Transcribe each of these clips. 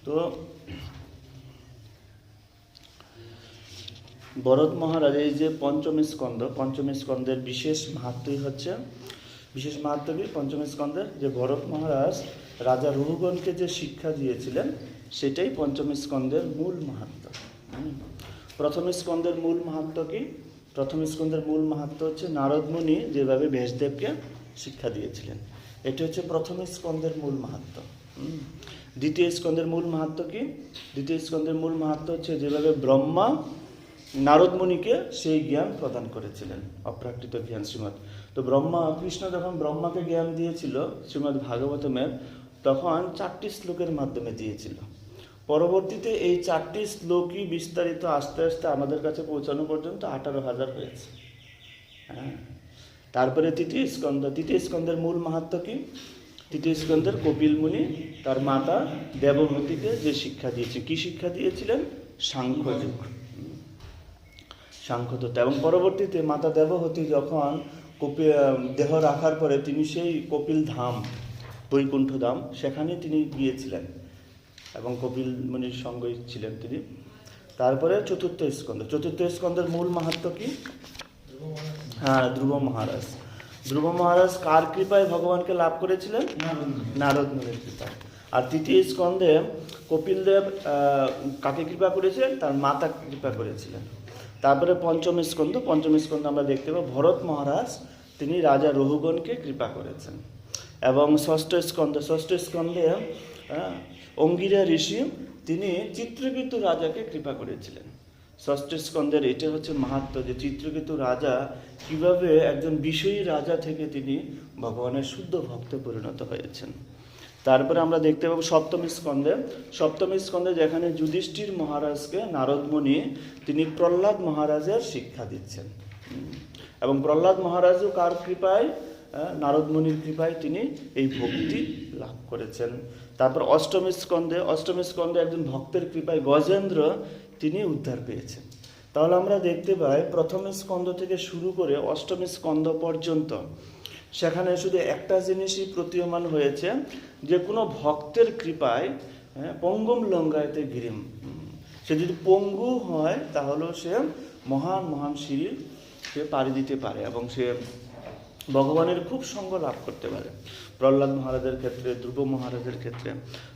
তো ভরত মহারাজ এই যে পঞ্চম স্কন্ধের বিশেষ মাহাত্ম্যই হচ্ছে, বিশেষ মাহাত্ম্য কি পঞ্চম স্কন্ধের, যে ভরত মহারাজ রাজা রঘুগণকে যে শিক্ষা দিয়েছিলেন সেটাই পঞ্চম স্কন্ধের মূল মাহাত্ম্য। প্রথম স্কন্ধের মূল মাহাত্ম্য কি? প্রথম স্কন্ধের মূল মাহাত্ম্য হচ্ছে নারদ মুনি যেভাবে ব্যাসদেবকে শিক্ষা দিয়েছিলেন, এটা হচ্ছে প্রথম স্কন্ধের মূল মাহাত্ম্য। দ্বিতীয় স্কন্ধের মূল মাহাত্ম্য কি? দ্বিতীয় স্কন্ধের মূল মাহাত্ম্য হচ্ছে যেভাবে ব্রহ্মা নারদ মুনিকে সেই জ্ঞান প্রদান করেছিলেন, অপ্রাকৃত জ্ঞান শ্রীমৎ। তো কৃষ্ণ যখন ব্রহ্মাকে জ্ঞান দিয়েছিল শ্রীমদ্ ভাগবতমের, তখন 4টি শ্লোকের মাধ্যমে দিয়েছিল। পরবর্তীতে এই 4টি শ্লোকই বিস্তারিত আস্তে আস্তে আমাদের কাছে পৌঁছানো পর্যন্ত 18,000 হয়েছে। হ্যাঁ, তারপরে তৃতীয় স্কন্ধের মূল মাহাত্ম্য কি? তৃতীয় স্কন্ধের কপিল মুনি তার মাতা দেবহূতিকে যে শিক্ষা দিয়েছে, কি শিক্ষা দিয়েছিলেন? সাংখ্যতত্ত্ব। এবং পরবর্তীতে মাতা দেবহূতি যখন দেহ রাখার পরে তিনি সেই কপিল ধাম, বৈকুণ্ঠ ধাম, সেখানে তিনি গিয়েছিলেন এবং কপিল মুনির সঙ্গেই ছিলেন তিনি। তারপরে চতুর্থ স্কন্ধের মূল মাহাত্ম্য কি? হ্যাঁ, ধ্রুব মহারাজ কার কৃপায় ভগবানকে লাভ করেছিলেন? নারদ মুনির কৃপায়। আর তৃতীয় স্কন্ধে কপিল দেব কাকে কৃপা করেছিলেন? তার মাতা কৃপা করেছিলেন। তারপরে পঞ্চম স্কন্ধ আমরা দেখতে পাবো ভরত মহারাজ তিনি রাজা রঘুগণকে কৃপা করেছেন। এবং ষষ্ঠ স্কন্ধে অঙ্গিরা ঋষি তিনি চিত্রকেতু রাজাকে কৃপা করেছিলেন। ষষ্ঠ স্কন্ধের এটা হচ্ছে মাহাত্ম্য, যে চিত্রকেতু রাজা কিভাবে একজন বিষয়ী রাজা থেকে তিনি ভগবানের শুদ্ধ ভক্তে পরিণত হয়েছেন। তারপরে আমরা দেখতে পাবো সপ্তম স্কন্ধে যেখানে যুধিষ্ঠির মহারাজকে নারদ মুনি তিনি প্রহ্লাদ মহারাজের শিক্ষা দিচ্ছেন, এবং প্রহ্লাদ মহারাজও কার কৃপায়? নারদ মুনির কৃপায় তিনি এই ভক্তি লাভ করেছেন। তারপর অষ্টম স্কন্ধে একজন ভক্তের কৃপায় গজেন্দ্র তিনি উদ্ধার পেয়েছেন। তাহলে আমরা দেখতে পাই প্রথম স্কন্ধ থেকে শুরু করে অষ্টম স্কন্ধ পর্যন্ত সেখানে শুধু একটা জিনিসই প্রতীয়মান হয়েছে, যে কোনো ভক্তের কৃপায় পঙ্গুম লঙ্ঘায়তে গিরিম, সে যদি পঙ্গু হয় তাহলেও সে মহান সিঁড়ি সে পাড়ি দিতে পারে এবং সে ভগবানের খুব সঙ্গ লাভ করতে পারে। প্রহ্লাদ মহারাজের ক্ষেত্রে, ধ্রুব মহারাজের ক্ষেত্রে।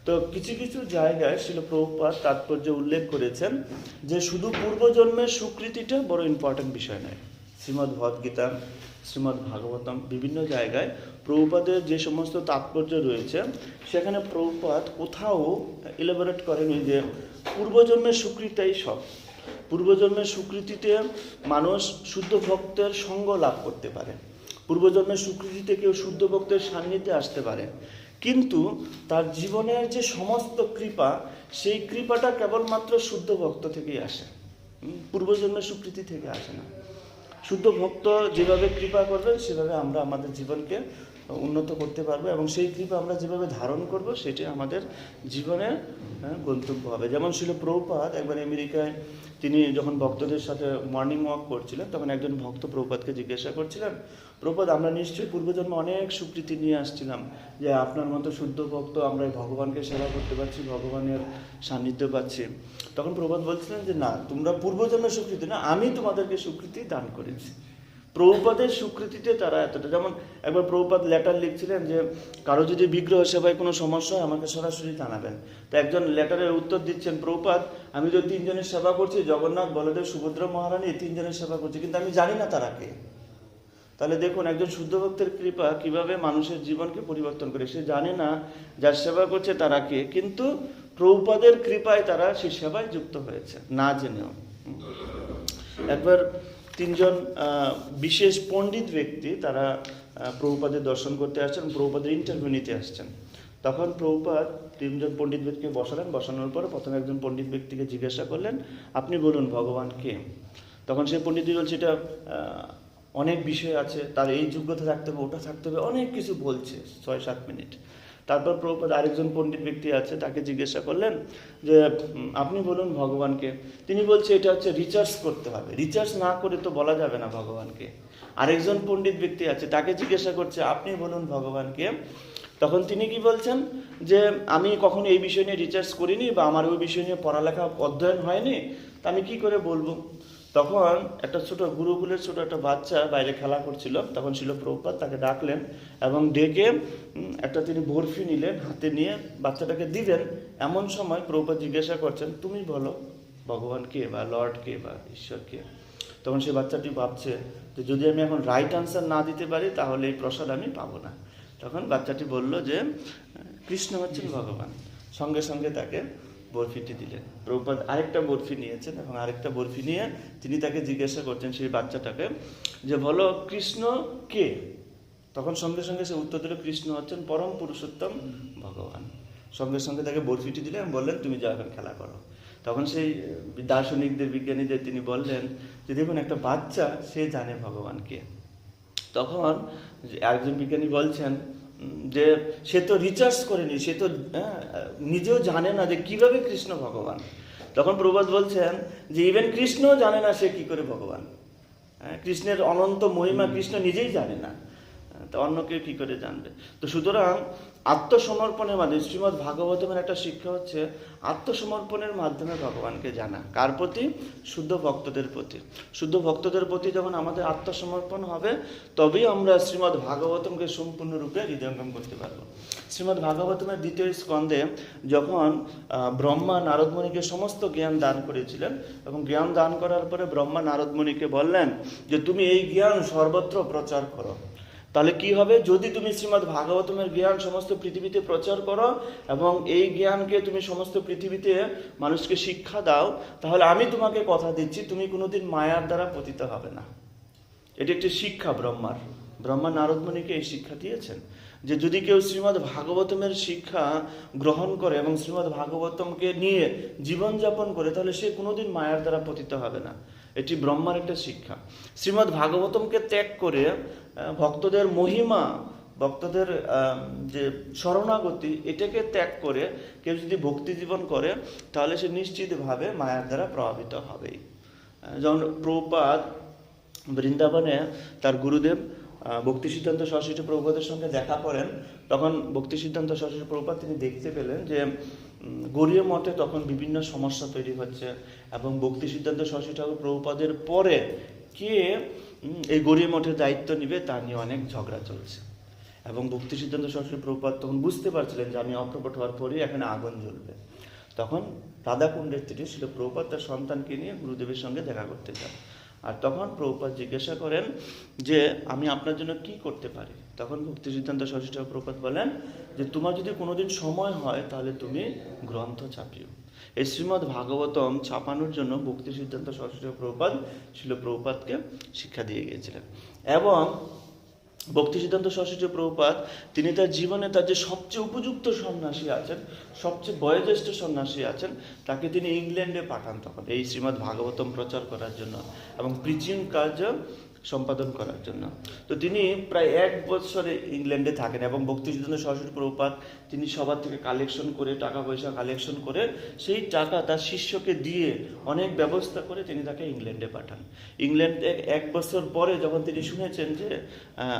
তো কিছু কিছু জায়গায় শিল প্রভুপাদ তাৎপর্য উল্লেখ করেছেন যে শুধু পূর্বজন্মের স্বীকৃতিটা বড় ইম্পর্টেন্ট বিষয় নয়। শ্রীমদ্ ভগবদ্গীতা, শ্রীমদ্ ভাগবতম, বিভিন্ন জায়গায় প্রভুপাদের যে সমস্ত তাৎপর্য রয়েছে সেখানে প্রভুপাদ কোথাও ইলাবোরেট করেনি যে পূর্বজন্মের স্বীকৃতিই সব। পূর্বজন্মের স্বীকৃতিতে মানুষ শুদ্ধ ভক্তের সঙ্গ লাভ করতে পারে, পূর্বজন্মের স্বীকৃতিতে কেউ শুদ্ধ ভক্তের সান্নিধ্যে আসতে পারে, কিন্তু তার জীবনের যে সমস্ত কৃপা, সেই কৃপাটা কেবলমাত্র শুদ্ধ ভক্ত থেকেই আসে, পূর্বজন্মের স্বীকৃতি থেকে আসে না। শুদ্ধ ভক্ত যেভাবে কৃপা করবেন সেভাবে আমরা আমাদের জীবনকে উন্নত করতে পারবো, এবং সেই কৃপা আমরা যেভাবে ধারণ করব সেটি আমাদের জীবনের গন্তব্য হবে। যেমন ছিল প্রভুপাদ একবার আমেরিকায় তিনি যখন ভক্তদের সাথে মর্নিং ওয়াক করছিলেন, তখন একজন ভক্ত প্রভুপাদকে জিজ্ঞাসা করছিলেন, প্রভুপাদ আমরা নিশ্চয়ই পূর্বজন্মে অনেক স্বীকৃতি নিয়ে আসছিলাম, যে আপনার মতো শুদ্ধ ভক্ত আমরা ভগবানকে সেবা করতে পারছি, ভগবানের সান্নিধ্য পাচ্ছি। তখন প্রভুপাদ বলছিলেন যে না, তোমরা পূর্বজন্মের স্বীকৃতি না, আমি তোমাদেরকে স্বীকৃতি দান করেছি। প্রভুপাদের স্বীকৃতিতে তারা এতটা, যেমন একবার প্রভুপাদ লেটার লিখছিলেন যে কারো যদি বিগ্রহ সেবায় কোনো সমস্যা হয় আমাকে সরাসরি জানাবেন। তো একজন লেটারের উত্তর দিচ্ছেন, প্রভুপাদ আমি তো 3 জনের সেবা করছি, জগন্নাথ, বলদেব, সুভদ্রা মহারানী, এই 3 জনের সেবা করছি, কিন্তু আমি জানি না তারা কে। তাহলে দেখুন একজন শুদ্ধ ভক্তের কৃপা কিভাবে মানুষের জীবনকে পরিবর্তন করে। সে জানে না যার সেবা করছে তারা কে, কিন্তু প্রভুপাদের কৃপায় তারা সেই সেবায় যুক্ত হয়েছে না জেনেও। একবার 3 জন বিশেষ পণ্ডিত ব্যক্তি তারা প্রভুপাদের দর্শন করতে আসছেন, প্রভুপাদের ইন্টারভিউ নিতে আসছেন। তখন প্রভুপাদ 3 জন পণ্ডিত ব্যক্তিকে বসানোর পর প্রথমে একজন পণ্ডিত ব্যক্তিকে জিজ্ঞাসা করলেন, আপনি বলুন ভগবান কে। তখন সেই পণ্ডিত বলছে এটা অনেক বিষয় আছে, তার এই যোগ্যতা থাকতে হবে, ওটা থাকতে হবে, অনেক কিছু বলছে 6-7 মিনিট। তারপর প্রভুপাদ আরেকজন পণ্ডিত ব্যক্তি আছে, তাকে জিজ্ঞাসা করলেন যে আপনি বলুন ভগবানকে। তিনি বলছে এটা হচ্ছে রিচার্জ করতে হবে, রিচার্জ না করে তো বলা যাবে না ভগবানকে। আরেকজন পণ্ডিত ব্যক্তি আছে, তাকে জিজ্ঞাসা করছে আপনি বলুন ভগবানকে। তখন তিনি কি বলছেন যে আমি কখনো এই বিষয় নিয়ে রিসার্চ করিনি বা আমার ওই বিষয় নিয়ে পড়ালেখা অধ্যয়ন হয়নি, তা আমি কি করে বলবো। তখন একটা ছোট গুরুকুলের ছোট একটা বাচ্চা বাইরে খেলা করছিল, তখন শিল প্রভুপাদ তাকে ডাকলেন এবং ডেকে একটা তিনি বরফি নিলেন, হাতে নিয়ে বাচ্চাটাকে দিলেন। এমন সময় প্রভুপাদ জিজ্ঞাসা করছেন তুমি বলো ভগবান কে বা লর্ড কে বা ঈশ্বর কে। তখন সে বাচ্চাটি ভাবছে যে যদি আমি এখন রাইট আনসার না দিতে পারি তাহলে এই প্রসাদ আমি পাবো না। তখন বাচ্চাটি বলল যে কৃষ্ণ হচ্ছেন ভগবান। সঙ্গে সঙ্গে তাকে বরফিটি দিলেন। প্রভুপাদ আরেকটা বরফি নিয়েছেন এবং আরেকটা বরফি নিয়ে তিনি তাকে জিজ্ঞাসা করছেন সেই বাচ্চাটাকে যে বলো কৃষ্ণ কে। তখন সঙ্গে সঙ্গে সে উত্তর দিল কৃষ্ণ হচ্ছেন পরম পুরুষোত্তম ভগবান। সঙ্গে সঙ্গে তাকে বরফিটি দিলেন, বললেন তুমি যাও এখন খেলা করো। তখন সেই দার্শনিকদের বিজ্ঞানীদের তিনি বললেন যে দেখুন একটা বাচ্চা সে জানে ভগবান কে। তখন একজন বিজ্ঞানী বলছেন যে সে তো রিসার্চ করেনি, সে তো নিজেও জানে না যে কিভাবে কৃষ্ণ ভগবান। তখন প্রভুপাদ বলছেন যে ইভেন কৃষ্ণও জানে না সে কি করে ভগবান। কৃষ্ণের অনন্ত মহিমা কৃষ্ণ নিজেই জানে না, তো অন্য কেউ কি করে জানবে। তো সুতরাং আত্মসমর্পণের মাধ্যমে শ্রীমদ্ ভাগবতমের একটা শিক্ষা হচ্ছে আত্মসমর্পণের মাধ্যমে ভগবানকে জানা। কার প্রতি? শুদ্ধ ভক্তদের প্রতি। শুদ্ধ ভক্তদের প্রতি যখন আমাদের আত্মসমর্পণ হবে তবেই আমরা শ্রীমদ্ ভাগবতমকে সম্পূর্ণরূপে হৃদয়ঙ্গম করতে পারবো। শ্রীমদ্ ভাগবতমের 2য় স্কন্ধে যখন ব্রহ্মা নারদমণিকে সমস্ত জ্ঞান দান করেছিলেন এবং জ্ঞান দান করার পরে ব্রহ্মা নারদমণিকে বললেন যে তুমি এই জ্ঞান সর্বত্র প্রচার করো। তাহলে কি হবে, যদি তুমি শ্রীমদ্ ভাগবতমের জ্ঞান সমস্ত পৃথিবীতে প্রচার করো এবং এই জ্ঞানকে তুমি সমস্ত পৃথিবীতে মানুষকে শিক্ষা দাও, তাহলে আমি তোমাকে কথা দিচ্ছি তুমি কোনোদিন মায়ার দ্বারা পতিত হবে না। এটি একটি শিক্ষা ব্রহ্মার। ব্রহ্মা নারদমণিকে এই শিক্ষা দিয়েছেন যে যদি কেউ শ্রীমদ্ ভাগবতমের শিক্ষা গ্রহণ করে এবং শ্রীমদ্ ভাগবতমকে নিয়ে জীবনযাপন করে তাহলে সে কোনোদিন মায়ার দ্বারা পতিত হবে না। এটি ব্রহ্মার একটা শিক্ষা। শ্রীমদ্ ভাগবতমকে ত্যাগ করে ভক্তদের মহিমা, ভক্তদের যে শরণাগতি, এটাকে ত্যাগ করে কেউ যদি ভক্তি জীবন করে তাহলে সে নিশ্চিতভাবে মায়ার দ্বারা প্রভাবিত হবেই। যেমন প্রভুপাদ বৃন্দাবনে তার গুরুদেব ভক্তি সিদ্ধান্ত সরস্বতী প্রভুপাদের সঙ্গে দেখা করেন। তখন ভক্তি সিদ্ধান্ত সরস্বতী প্রভুপাদ তিনি দেখতে পেলেন যে গৌড়ীয় মঠে তখন বিভিন্ন সমস্যা তৈরি হচ্ছে এবং ভক্তি সিদ্ধান্ত সরস্বতী ঠাকুর প্রভুপাদের পরে কে এই গৌড়ীয় মঠের দায়িত্ব নেবে তা নিয়ে অনেক ঝগড়া চলছে। এবং ভক্তি সিদ্ধান্ত সরস্বতী প্রভুপাদ তখন বুঝতে পারছিলেন যে আমি অপ্রকট হওয়ার পরেই এখানে আগুন জ্বলবে। তখন রাধাকুণ্ডের তীরে শিল প্রভুপাদ তার সন্তানকে নিয়ে গুরুদেবের সঙ্গে দেখা করতে যান। আর তখন প্রভুপাদ জিজ্ঞাসা করেন যে আমি আপনার জন্য কি করতে পারি। তখন ভক্তি সিদ্ধান্ত সরস্বতী প্রভুপাদ বলেন যে তোমার যদি কোনোদিন সময় হয় তাহলে তুমি গ্রন্থ ছাপিও। এই শ্রীমদ্ ভাগবতম ছাপানোর জন্য ভক্তি সিদ্ধান্ত সরস্বতী প্রভুপাদ শিল প্রভুপাদকে শিক্ষা দিয়ে গিয়েছিলেন। এবং ভক্তি সিদ্ধান্ত সরস্বতী প্রভুপাদ তিনি তার জীবনে তার যে সবচেয়ে উপযুক্ত সন্ন্যাসী আছেন, সবচেয়ে বয়োজ্যেষ্ঠ সন্ন্যাসী আছেন, তাকে তিনি ইংল্যান্ডে পাঠান তখন এই শ্রীমদ্ ভাগবতম প্রচার করার জন্য এবং প্রিচিং কাজ সম্পাদন করার জন্য। তো তিনি প্রায় 1 বছরে ইংল্যান্ডে থাকেন এবং ভক্তি সিদ্ধান্ত সরস্বতী প্রভুপাদ তিনি সবার থেকে কালেকশন করে, টাকা পয়সা কালেকশন করে সেই টাকা তার শিষ্যকে দিয়ে অনেক ব্যবস্থা করে তিনি তাকে ইংল্যান্ডে পাঠান। ইংল্যান্ডে 1 বছর পরে যখন তিনি শুনেছেন যে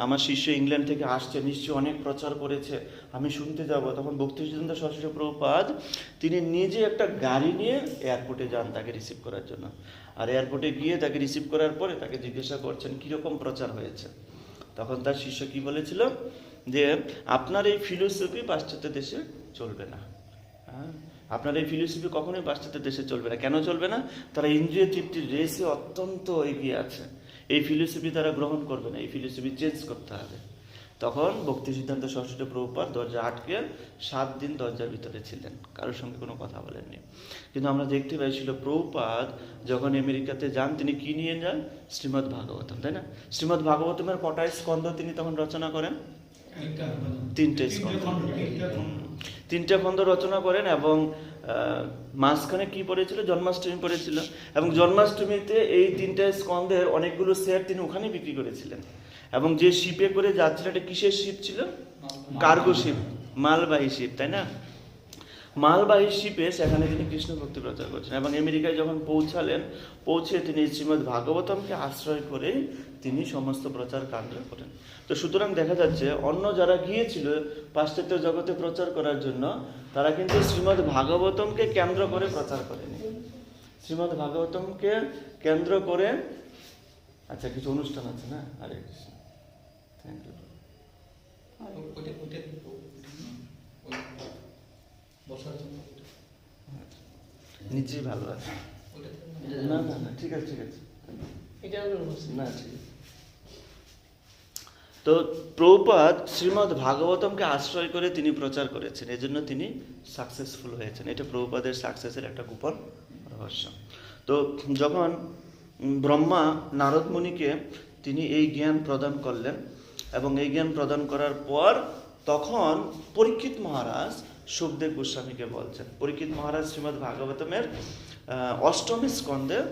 আমার শিষ্য ইংল্যান্ড থেকে আসছে, নিশ্চয়ই অনেক প্রচার করেছে, আমি শুনতে যাব, তখন ভক্তি সিদ্ধান্ত সরস্বতী প্রভুপাদ তিনি নিজে একটা গাড়ি নিয়ে এয়ারপোর্টে যান তাকে রিসিভ করার জন্য। আর এয়ারপোর্টে গিয়ে তাকে রিসিভ করার পরে তাকে জিজ্ঞাসা করছেন কীরকম প্রচার হয়েছে। তখন তার শিষ্য কি বলেছিল যে আপনার এই ফিলোসফি পাশ্চাত্য দেশে চলবে না। আপনার এই ফিলোসফি কখনোই পাশ্চাত্য দেশে চলবে না। কেন চলবে না? তারা ইন্দ্রিয় তৃপ্তির রেসে অত্যন্ত এগিয়ে আছে। এই ফিলোসফি তারা গ্রহণ করবে না, এই ফিলোসফি চেঞ্জ করতে হবে। তখন ভক্তি সিদ্ধান্ত সরস্বতী প্রভুপাদ দরজা আটকে 7 দিন দরজার ভিতরে ছিলেন, কারোর সঙ্গে কোনো কথা বলেননি। কিন্তু আমরা দেখতে পাইছিল প্রভুপাদ যখন আমেরিকাতে যান তিনি কি নিয়ে যান? শ্রীমদ্ ভাগবতম, তাই না? শ্রীমদ্ ভাগবতমের কটায় স্কন্ধ তিনি তখন রচনা করেন? 3টে স্কন্ধ, 3টে খণ্ড রচনা করেন এবং মাঝখানে কি পড়েছিল? জন্মাষ্টমী পড়েছিল এবং জন্মাষ্টমীতে এই 3টে স্কন্ধের অনেকগুলো সেট তিনি ওখানেই বিক্রি করেছিলেন। এবং যে শিপে করে যাচ্ছিল এটা কিসের শিপ ছিল? কার্গো শিপ, মালবাহী শিপ, তাই না? মালবাহী শিপে সেখানে তিনি কৃষ্ণ ভক্তি প্রচার করছেন এবং আমেরিকায় যখন পৌঁছে তিনি শ্রীমদ্ ভাগবতমকে আশ্রয় করে তিনি সমস্ত প্রচার কাণ্ড করেন। তো সুতরাং দেখা যাচ্ছে অন্য যারা গিয়েছিল পাশ্চাত্য জগতে প্রচার করার জন্য, তারা কিন্তু শ্রীমদ্ ভাগবতমকে কেন্দ্র করে প্রচার করেনি। শ্রীমদ্ ভাগবতমকে কেন্দ্র করে, আচ্ছা কিছু অনুষ্ঠান আছে না, হরে কৃষ্ণ, থ্যাংক ইউ। নিচেই ভালো আছে, না না না ঠিক আছে না ঠিক আছে। তো প্রভুপাদ শ্রীমদ্ ভাগবতমকে আশ্রয় করে তিনি প্রচার করেছেন, এজন্য তিনি সাকসেসফুল হয়েছেন। এটা প্রভুপাদের সাকসেসের একটা গোপন রহস্য। তো যখন ব্রহ্মা নারদ মুনিকে তিনি এই জ্ঞান প্রদান করলেন এবং এই জ্ঞান প্রদান করার পর তখন পরীক্ষিত মহারাজ সুখদেব গোস্বামীকে বলছেন। পরীক্ষিত মহারাজ শ্রীমদ্ ভাগবতমের অষ্টম স্কন্ধের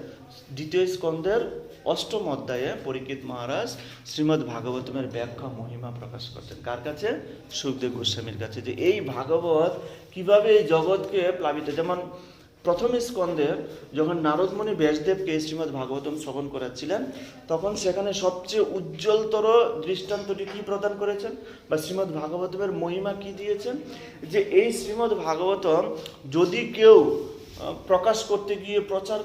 দ্বিতীয় স্কন্ধের অষ্টম অধ্যায়ে পরীক্ষিত মহারাজ শ্রীমদ্ ভাগবতমের ব্যাখ্যা মহিমা প্রকাশ করতেন। কার কাছে? সুখদেব গোস্বামীর কাছে, যে এই ভাগবত কিভাবে এই জগৎকে প্লাবিত। যেমন প্রথম স্কন্ধে যখন নারদ মুনি ব্যাসদেবকে শ্রীমদ্ ভাগবতম শ্রবণ করাচ্ছিলেন, তখন সেখানে সবচেয়ে উজ্জ্বলতর দৃষ্টান্তটি কি প্রদান করেছেন, বা শ্রীমদ্ ভাগবতমের মহিমা কি দিয়েছেন, যে এই শ্রীমদ্ ভাগবতম যদি কেউ প্রকাশ করতে গিয়ে প্রচার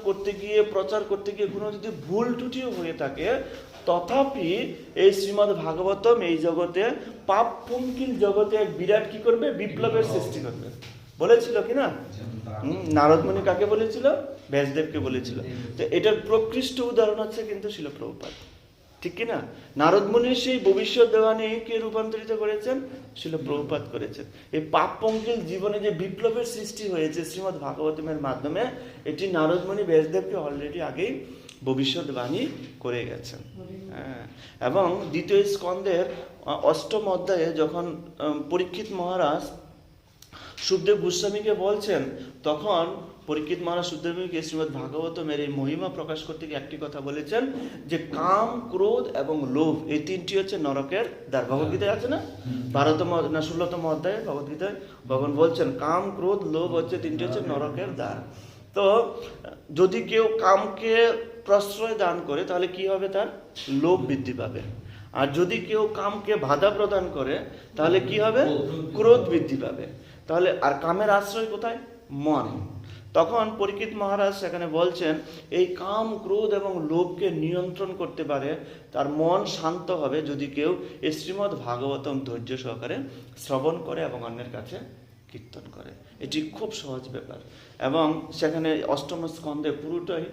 করতে গিয়ে কোনো যদি ভুল ত্রুটিও হয়ে থাকে, তথাপি এই শ্রীমদ্ ভাগবতম এই জগতে পাপ পঙ্কিল জগতে এক বিরাট কি করবে, বিপ্লবের সৃষ্টি করবে। বলেছিল কি না? নারদ মুনি কাকে বলেছিল? ব্যাসদেবকে বলেছিল। তো এটার প্রকৃষ্ট উদাহরণ হচ্ছে কিন্তু শিল প্রভুপাদ, ঠিক কিনা? নারদ মুনির সেই ভবিষ্যদ্বাণী কে রূপান্তরিত করেছেন? শিল প্রভুপাদ করেছেন। এই পাপ পঙ্কিল জীবনে যে বিপ্লবের সৃষ্টি হয়েছে শ্রীমদ্ ভাগবতমের মাধ্যমে, এটি নারদ মুনি ব্যাসদেবকে অলরেডি আগেই ভবিষ্যদ্বাণী করে গেছেন। এবং দ্বিতীয় স্কন্ধের অষ্টম অধ্যায়ে যখন পরীক্ষিত মহারাজ সুখদেব গোস্বামীকে বলছেন, তখন পরীক্ষিত মহারাজ সুখদেবকে শ্রীমদ্ ভাগবতমের এই মহিমা প্রকাশ করতে গিয়ে একটি কথা বলেছেন, যে কাম, ক্রোধ এবং লোভ এই তিনটি হচ্ছে নরকের দ্বার। ভগবদ্গীতায় আছে না, 12তম না 16তম অধ্যায়ে ভগবদ্গীতায় ভগবান বলছেন কাম, ক্রোধ, লোভ হচ্ছে তিনটি হচ্ছে নরকের দ্বার। তো যদি কেউ কামকে প্রশ্রয় দান করে তাহলে কি হবে? তার লোভ বৃদ্ধি পাবে। আর যদি কেউ কামকে বাধা প্রদান করে তাহলে কি হবে? ক্রোধ বৃদ্ধি পাবে। তাহলে আর কামের আশ্রয় কোথায়? মন। তখন পরীক্ষিত মহারাজ সেখানে বলছেন, এই কাম, ক্রোধ এবং লোভকে নিয়ন্ত্রণ করতে পারে, তার মন শান্ত হবে যদি কেউ এই শ্রীমদ্ ভাগবতম ধৈর্য সহকারে শ্রবণ করে এবং অন্যের কাছে কীর্তন করে। এটি খুব সহজ ব্যাপার। এবং সেখানে অষ্টম স্কন্ধে পুরোটাই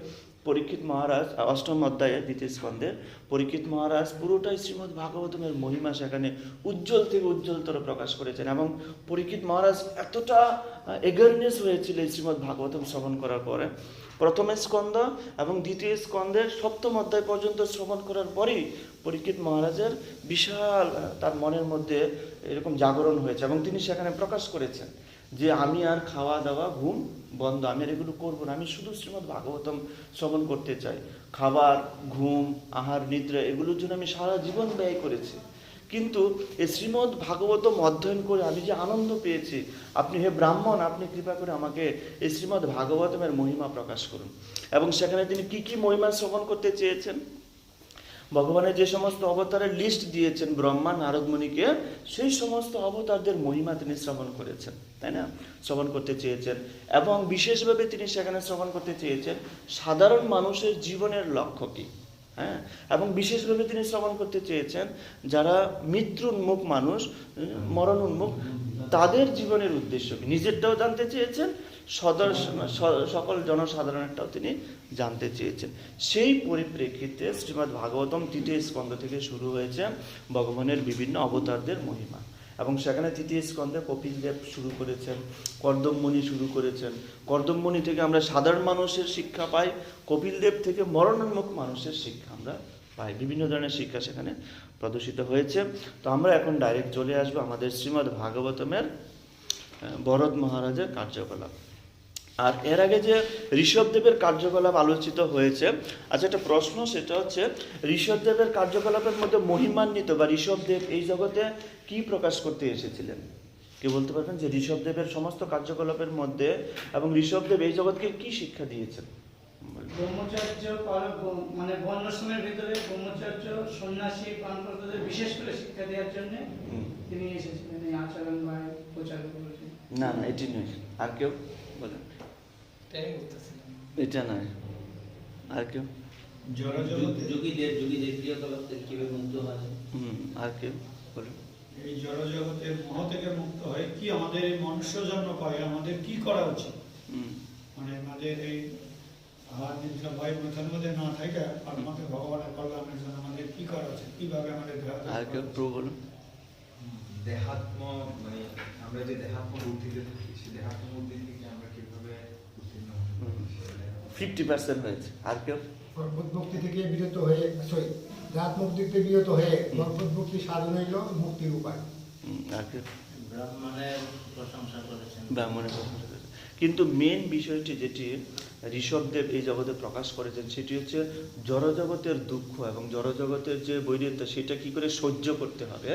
পরীক্ষিত মহারাজ, অষ্টম অধ্যায়ে দ্বিতীয় স্কন্ধে পরীক্ষিত মহারাজ পুরোটাই শ্রীমদ্ ভাগবতমের মহিমা সেখানে উজ্জ্বল থেকে উজ্জ্বলতর প্রকাশ করেছেন। এবং পরীক্ষিত মহারাজ এতটা এগারনেস হয়েছিল এই শ্রীমদ্ ভাগবতম শ্রবণ করার পরে, প্রথম স্কন্ধ এবং দ্বিতীয় স্কন্ধের সপ্তম অধ্যায় পর্যন্ত শ্রবণ করার পরেই পরীক্ষিত মহারাজের বিশাল তার মনের মধ্যে এরকম জাগরণ হয়েছে এবং তিনি সেখানে প্রকাশ করেছেন যে আমি আর খাওয়া দাওয়া ঘুম বন্ধ, আমি আর এগুলো করবো না, আমি শুধু শ্রীমদ্ ভাগবতম শ্রবণ করতে চাই। খাবার, ঘুম, আহার, নিদ্রা এগুলোর জন্য আমি সারা জীবন ব্যয় করেছি, কিন্তু এই শ্রীমদ্ ভাগবতম অধ্যয়ন করে আমি যে আনন্দ পেয়েছি, আপনি হে ব্রাহ্মণ, আপনি কৃপা করে আমাকে এই শ্রীমদ্ ভাগবতমের মহিমা প্রকাশ করুন। এবং সেখানে তিনি কি কি মহিমা শ্রবণ করতে চেয়েছেন? ভগবানের যে সমস্ত অবতারের লিস্ট দিয়েছেন ব্রহ্মা নারদ মুনিকে, সেই সমস্ত অবতারদের মহিমা তিনি শ্রবণ করেছেন, তাই না? শ্রবণ করতে চেয়েছেন। এবং বিশেষভাবে তিনি সেখানে শ্রবণ করতে চেয়েছেন সাধারণ মানুষের জীবনের লক্ষ্য কী, হ্যাঁ। এবং বিশেষভাবে তিনি শ্রবণ করতে চেয়েছেন যারা মৃত্যুন্মুখ মানুষ, মরণ উন্মুখ, তাদের জীবনের উদ্দেশ্য কি, নিজেরটাও জানতে চেয়েছেন, সকল জনসাধারণেরটাও তিনি জানতে চেয়েছেন। সেই পরিপ্রেক্ষিতে শ্রীমদ্ ভাগবতম তৃতীয় স্কন্ধ থেকে শুরু হয়েছে ভগবানের বিভিন্ন অবতারদের মহিমা। এবং সেখানে তৃতীয় স্কন্ধে কপিল দেব শুরু করেছেন, কর্দম মুনি শুরু করেছেন। কর্দম মুনি থেকে আমরা সাধারণ মানুষের শিক্ষা পাই, কপিল দেব থেকে মরণোন্মুখ মানুষের শিক্ষা আমরা পাই। বিভিন্ন ধরনের শিক্ষা সেখানে প্রদর্শিত হয়েছে। তো আমরা এখন ডাইরেক্ট চলে আসবো আমাদের শ্রীমদ্ ভাগবতমের ভরত মহারাজের কার্যকলাপ। আর এর আগে যে ঋষভদেবের কার্যকলাপ আলোচিত হয়েছে, আচ্ছা একটা প্রশ্ন, সেটা হচ্ছে ঋষভদেবের কার্যকলাপের মধ্যে মহিমান্বিত বা ঋষভদেব এই জগতে কি প্রকাশ করতে এসেছিলেন? কে বলতে পারবেন যে ঋষভদেবের সমস্ত কার্যকলাপের মধ্যে এবং ঋষভদেব এই জগৎকে কি শিক্ষা দিয়েছেন? ব্রহ্মচর্য মানে বর্ণাশ্রমের ভিতরে ব্রহ্মচর্য সন্ন্যাসী প্রাণপ্রদদের বিশেষ করে শিক্ষা দেওয়ার জন্য তিনি এসেছিলেন এই আচরণ বা প্রচার করেছেন। না না, এটি নয়। আর কেউ বলেন? এটা নয়। আর কেউ? যোগীদের ক্রিয়াকলাপ থেকে কিভাবে মুক্ত হয়? আর কেউ বলেন? এই জড়জগতের মোহ থেকে মুক্ত হয়ে কি আমাদের এই মনুষ্য জন্ম পাই, আমাদের কি করা উচিত, মানে আমাদের এই আহার নিদ্রা ভয় মাথার মধ্যে না থাকে আমাদের ভগবানের কল্যাণের জন্য আমাদের কি করা উচিত, কিভাবে আমাদের আর কেউ প্রভু বলুন? দেহাত্ম, মানে আমরা যে দেহাত্ম বুদ্ধিতে থাকি, সেই দেহাত্ম বুদ্ধি থেকে আমরা কিভাবে উত্তীর্ণ হতে পারি? 50% হয়েছে। আর কেউ? ভক্তি থেকে বিরত হয়ে, সরি, রাত মুক্তি থেকে বিরত হয়ে ভক্তি সাধন হইল মুক্তির উপায়। আর কেউ? ব্রাহ্মণের প্রশংসা করেছেন। ব্রাহ্মণের প্রশংসা করেছেন। কিন্তু মেন বিষয়টি যেটি ঋষভদেব এই জগতে প্রকাশ করেছেন সেটি হচ্ছে জড়জগতের দুঃখ এবং জড়জগতের যে বৈরিত্ব সেটা কি করে সহ্য করতে হবে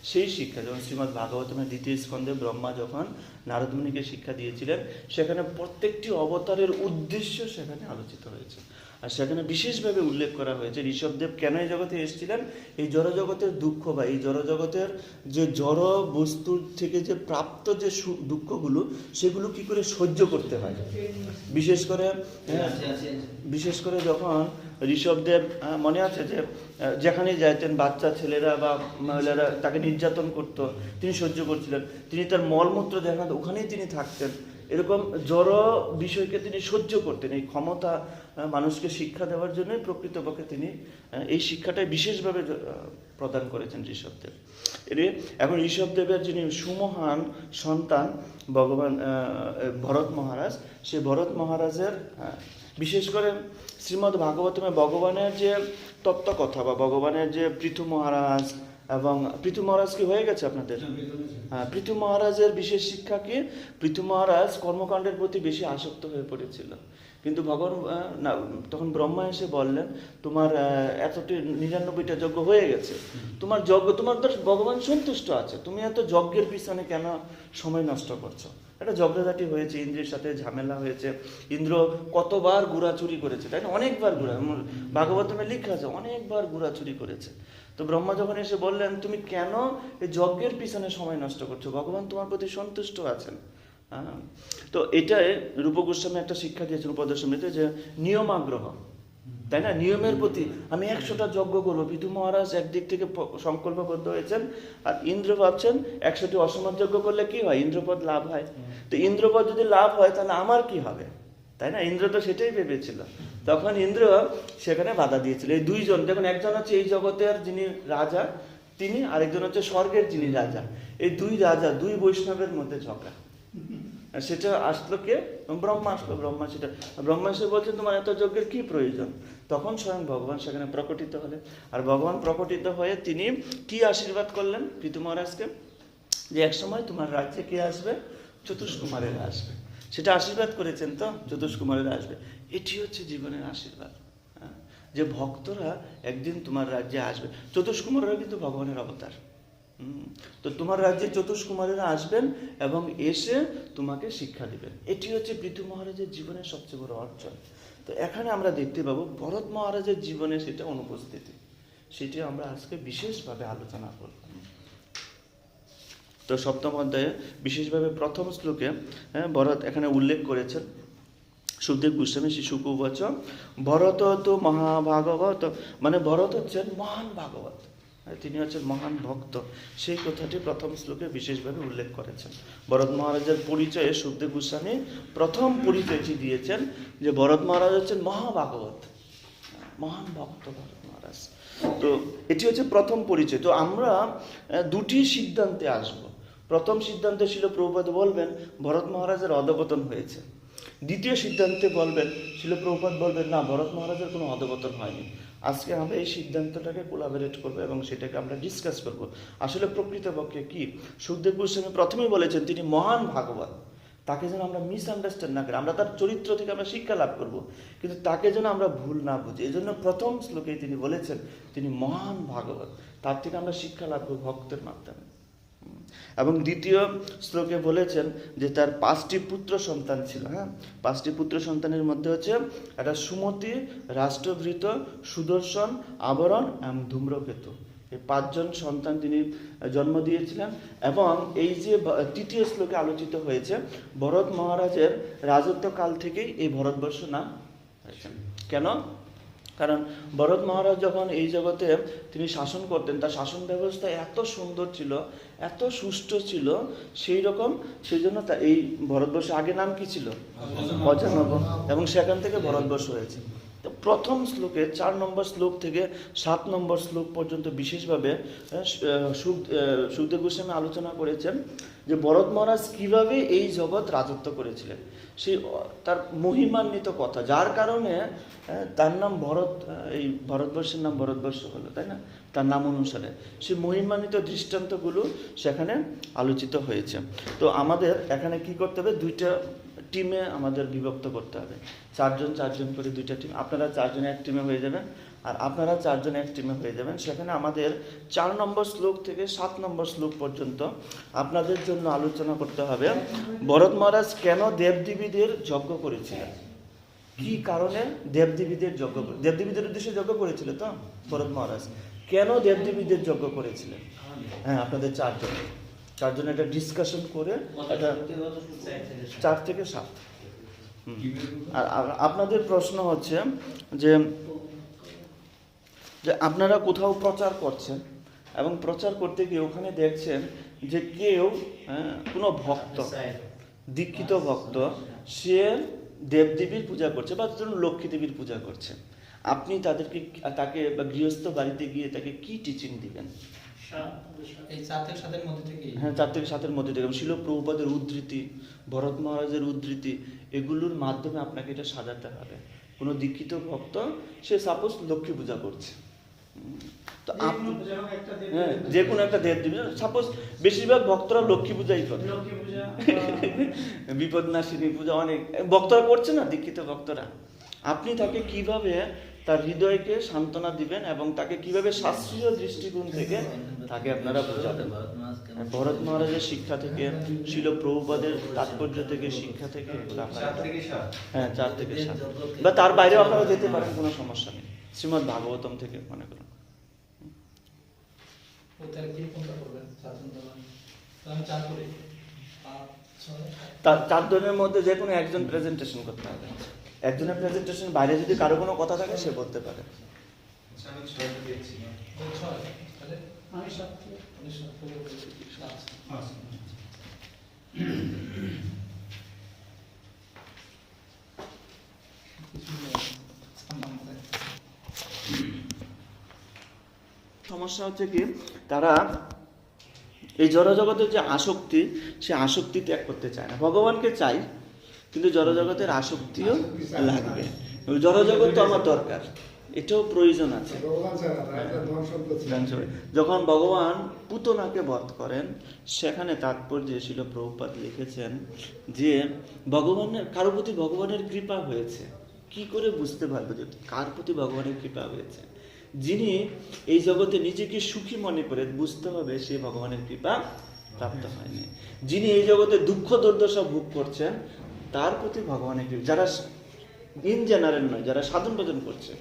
সেই শিক্ষা। যেমন শ্রীমদ্ ভাগবতমের 2য় স্কন্ধে ব্রহ্মা যখন নারদ মুনিকে শিক্ষা দিয়েছিলেন, সেখানে প্রত্যেকটি অবতারের উদ্দেশ্য সেখানে আলোচিত হয়েছে। আর সেখানে বিশেষভাবে উল্লেখ করা হয়েছে ঋষভদেব কেন এই জগতে এসেছিলেন, এই জড়জগতের দুঃখ বা এই জড়জগতের যে জড় বস্তুর থেকে যে প্রাপ্ত যে দুঃখগুলো সেগুলো কি করে সহ্য করতে হয়। বিশেষ করে যখন ঋষভদেব, মনে আছে যে যেখানে যাইতেন বাচ্চা ছেলেরা বা মহিলারা তাকে নির্যাতন করতো, তিনি সহ্য করছিলেন। তিনি তার মলমূত্র যেখানে ওখানেই তিনি থাকতেন। এরকম জড় বিষয়কে তিনি সহ্য করতেন। এই ক্ষমতা মানুষকে শিক্ষা দেওয়ার জন্যই প্রকৃতপক্ষে তিনি এই শিক্ষাটাই বিশেষভাবে প্রদান করেছেন ঋষভদেব। এখন ঋষভদেবের যিনি সুমহান সন্তান ভগবান ভরত মহারাজ, সেই ভরত মহারাজের বিশেষ করে শ্রীমদ্ ভাগবতমে ভগবানের যে তত্ত্বকথা বা ভগবানের যে পৃথু মহারাজ, এবং পৃথু মহারাজ কি হয়ে গেছে আপনাদের? হ্যাঁ, পৃথু মহারাজের বিশেষ শিক্ষা কি? পৃথু মহারাজ কর্মকাণ্ডের প্রতি বেশি আসক্ত হয়ে পড়েছিল। কিন্তু ভগবান তখন ব্রহ্মা এসে বললেন, তোমার এতটি 99টা যজ্ঞ হয়ে গেছে, তোমার যজ্ঞ, তোমার তো ভগবান সন্তুষ্ট আছে, তুমি এত যজ্ঞের পিছনে কেন সময় নষ্ট করছো? একটা ঝগড়াঝাটি হয়েছে, ইন্দ্রের সাথে ঝামেলা হয়েছে। ইন্দ্র কতবার গুড়া চুরি করেছে, তাই না? অনেকবার গুড়া, ভাগবতমে লেখা আছে অনেকবার গুড়া চুরি করেছে। তো ব্রহ্মা যখন এসে বললেন, তুমি কেন এই যজ্ঞের পিছনে সময় নষ্ট করছো, ভগবান তোমার প্রতি সন্তুষ্ট আছেন। তো এটাই রূপ গোস্বামী একটা শিক্ষা দিয়েছেন উপদশমীতে, যে নিয়মাগ্রহ, তাই না? নিয়মের প্রতি আমি 100টা যজ্ঞ করবো। পৃথু মহারাজ একদিক থেকে সংকল্পবদ্ধ হয়েছেন, আর ইন্দ্র ভাবছেন 100টি অসমাজ যজ্ঞ করলে কি হয়, ইন্দ্রপদ লাভ হয়। তো ইন্দ্রপদ যদি লাভ হয় তাহলে আমার কি হবে, তাই না? ইন্দ্র তো সেটাই ভেবেছিল। তখন ইন্দ্র সেখানে বাধা দিয়েছিল। এই দুইজন, দেখুন, একজন হচ্ছে এই জগতের যিনি রাজা তিনি, আরেকজন হচ্ছে স্বর্গের যিনি রাজা। এই দুই রাজা, দুই বৈষ্ণবের মধ্যে ঝগড়া। সেটা আসলো কে? ব্রহ্মা আসলো। ব্রহ্মা এসে বলছেন, তোমার এত যজ্ঞের কি প্রয়োজন? তখন স্বয়ং ভগবান সেখানে প্রকটিত হলেন। আর ভগবান প্রকটিত হয়ে তিনি কি আশীর্বাদ করলেন পৃথু মহারাজকে, যে একসময় তোমার রাজ্যে কে আসবে? চতুষ্কুমারেরা আসবে। সেটা আশীর্বাদ করেছেন তো, চতুষ্কুমারেরা আসবে। এটি হচ্ছে জীবনের আশীর্বাদ, যে ভক্তরা একদিন তোমার রাজ্যে আসবে। চতুষ্কুমারেরা কিন্তু ভগবানের অবতার। তো তোমার রাজ্যে চতুষ্কুমারেরা আসবেন এবং এসে তোমাকে শিক্ষা দিবেন। এটি হচ্ছে পৃথু মহারাজের জীবনের সবচেয়ে বড় অর্জন। তো এখানে আমরা দেখতে পাবো ভরত মহারাজের জীবনে সেটা অনুপস্থিতি, সেটি আমরা আজকে বিশেষভাবে আলোচনা করব। তো সপ্তম অধ্যায়ে বিশেষভাবে প্রথম শ্লোকে ভরত এখানে উল্লেখ করেছেন। সুখদেব গোস্বামী শিশুক উবাচ ভরত তো মহাভাগবত, মানে ভরত হচ্ছেন মহান ভাগবত, তিনি হচ্ছেন মহান ভক্ত। সেই কথাটি প্রথম শ্লোকে বিশেষভাবে উল্লেখ করেছেন। ভরত মহারাজের পরিচয়ে সুখদেব গোস্বামী প্রথম পরিচয়টি দিয়েছেন, যে ভরত মহারাজ হচ্ছেন মহাভাগবত, মহান ভক্ত ভরত মহারাজ। তো এটি হচ্ছে প্রথম পরিচয়। তো আমরা দুটি সিদ্ধান্তে আসব। প্রথম সিদ্ধান্তে ছিল প্রভুপাদ বলবেন ভরত মহারাজের অধঃপতন হয়েছে। দ্বিতীয় সিদ্ধান্তে বলবেন শিল প্রভুপাদ বলবেন না, ভরত মহারাজের কোনো অধঃপতন হয়নি। আজকে আমরা এই সিদ্ধান্তটাকে কোলাবোরেট করবো এবং সেটাকে আমরা ডিসকাস করব। আসলে প্রকৃতপক্ষে কি সুখদেব গোস্বামী প্রথমেই বলেছেন তিনি মহান ভাগবত, তাকে যেন আমরা মিসআন্ডারস্ট্যান্ড না করি। আমরা তার চরিত্র থেকে আমরা শিক্ষা লাভ করব, কিন্তু তাকে যেন আমরা ভুল না বুঝি। এই জন্য প্রথম শ্লোকেই তিনি বলেছেন তিনি মহান ভাগবত, তার থেকে আমরা শিক্ষা লাভ করব ভক্তের মাধ্যমে। এবং দ্বিতীয় শ্লোকে বলেছেন যে তার 5টি পুত্র সন্তান ছিল। হ্যাঁ, 5টি পুত্র সন্তানের মধ্যে হচ্ছে একটা সুমতি, রাষ্ট্রভৃত, সুদর্শন, আবরণ এবং ধূম্রকেতু। এই 5 জন সন্তান তিনি জন্ম দিয়েছিলেন। এবং এই যে তৃতীয় শ্লোকে আলোচিত হয়েছে, ভরত মহারাজের রাজত্বকাল থেকেই এই ভারতবর্ষ নাম হয়েছে। কেন? কারণ ভরত মহারাজ যখন এই জগতে তিনি শাসন করতেন, তার শাসন ব্যবস্থা এত সুন্দর ছিল, এত সুষ্ঠু ছিল, সেই জন্য এই ভারতবর্ষ আগে নাম কি ছিল? অজানব। এবং সেখান থেকে ভারতবর্ষ হয়েছে। তো প্রথম শ্লোকে 4 নম্বর শ্লোক থেকে 7 নম্বর শ্লোক পর্যন্ত বিশেষভাবে সুখদেব গোস্বামী আলোচনা করেছেন যে ভরত মহারাজ কিভাবে এই জগৎ রাজত্ব করেছিলেন, সেই তার মহিমান্বিত কথা, যার কারণে তার নাম ভরত, এই ভারতবর্ষের নাম ভারতবর্ষ হলো, তাই না? তার নাম অনুসারে সেই মহিমান্বিত দৃষ্টান্তগুলো সেখানে আলোচিত হয়েছে। তো আমাদের এখানে কি করতে হবে? 2টা টিমে আমাদের বিভক্ত করতে হবে। 4 জন করে 2টা টিম। আপনারা 4 জন এক টিমে হয়ে যাবেন, আর আপনারা 4 জন এক টিমে হয়ে যাবেন। সেখানে আমাদের 4 নম্বর শ্লোক থেকে 7 নম্বর শ্লোক পর্যন্ত আপনাদের জন্য আলোচনা করতে হবে ভরত মহারাজ কেন দেবদেবীদের যজ্ঞ করেছিলেন, কি কারণে দেবদেবীদের যজ্ঞ, দেবদেবীদের উদ্দেশ্যে যজ্ঞ করেছিল তো ভরত মহারাজ, কেন দেবদেবীদের যজ্ঞ করেছিলেন। হ্যাঁ, আপনাদের 4 জন একটা ডিসকাশন করে একটা 4 থেকে 7। আর আপনাদের প্রশ্ন হচ্ছে যে আপনারা কোথাও প্রচার করছেন এবং প্রচার করতে গিয়ে ওখানে দেখছেন যে কেউ কোনো ভক্ত, দীক্ষিত ভক্ত, সে দেবদেবীর পূজা করছে বা ধরুন লক্ষ্মী দেবীর পূজা করছে, আপনি তাকে বা গৃহস্থ বাড়িতে গিয়ে তাকে কি টিচিং দিবেন? এই 4 থেকে 7 এর মধ্যে থেকে, হ্যাঁ, 4 থেকে 7 এর মধ্যে থেকে শিল প্রভুপাদের উদ্ধৃতি, ভরত মহারাজের উদ্ধৃতি, এগুলোর মাধ্যমে আপনাকে এটা সাজাতে হবে। কোনো দীক্ষিত ভক্ত সে সাপোজ লক্ষ্মী পূজা করছে, তো আপনি যে কোনো একটা দেবদেবী, সাপোজ বেশিরভাগ ভক্তরা লক্ষ্মী পূজাই করে, বিপদনাশিনী পূজা অনেক ভক্তরা করছে না, দীক্ষিত ভক্তরা। আপনি তাকে কিভাবে তার হৃদয়কে সান্ত্বনা দিবেন এবং তাকে কিভাবে শাস্ত্রীয় দৃষ্টিকোণ থেকে তাকে আপনারা বোঝাবেন। ভরত মহারাজের শিক্ষা থেকে, শিল প্রভুপাদের তাৎপর্য থেকে, শিক্ষা থেকে, হ্যাঁ 4 থেকে 7 বা তার বাইরেও আপনারা যেতে পারেন, কোনো সমস্যা নেই। শ্রীমদ্ ভাগবতম থেকে মনে করুন। তার 4 জনের মধ্যে যে কোনো একজন প্রেজেন্টেশন করতে হবে। একজনের প্রেজেন্টেশন বাইরে যদি কারো কোনো কথা থাকে সে বলতে পারে। সমস্যা হচ্ছে কি, তারা এই জড়জগতের যে আসক্তি, সে আসক্তি ত্যাগ করতে চায় না। ভগবানকে চাই, কিন্তু জড়জগতের আসক্তিও লাগবে। জড়জগৎ তো আমার দরকার, এটাও প্রয়োজন আছে। যখন ভগবান পুতনাকে বধ করেন, সেখানে তাৎপর্যে শিল প্রভুপাদ লিখেছেন যে কারো প্রতি ভগবানের কৃপা হয়েছে। কি করে বুঝতে পারবো যে কার প্রতি ভগবানের কৃপা হয়েছে? যিনি এই জগতে নিজেকে সুখী মনে করে, বুঝতে হবে সে ভগবানের কৃপা প্রাপ্ত হয়নি। যিনি এই জগতে দুঃখ দুর্দশা ভোগ করছেন, তার প্রতি ভগবানের কৃপা, যারা ইন জেনারেল নয়, যারা সাধন ভজন করছে,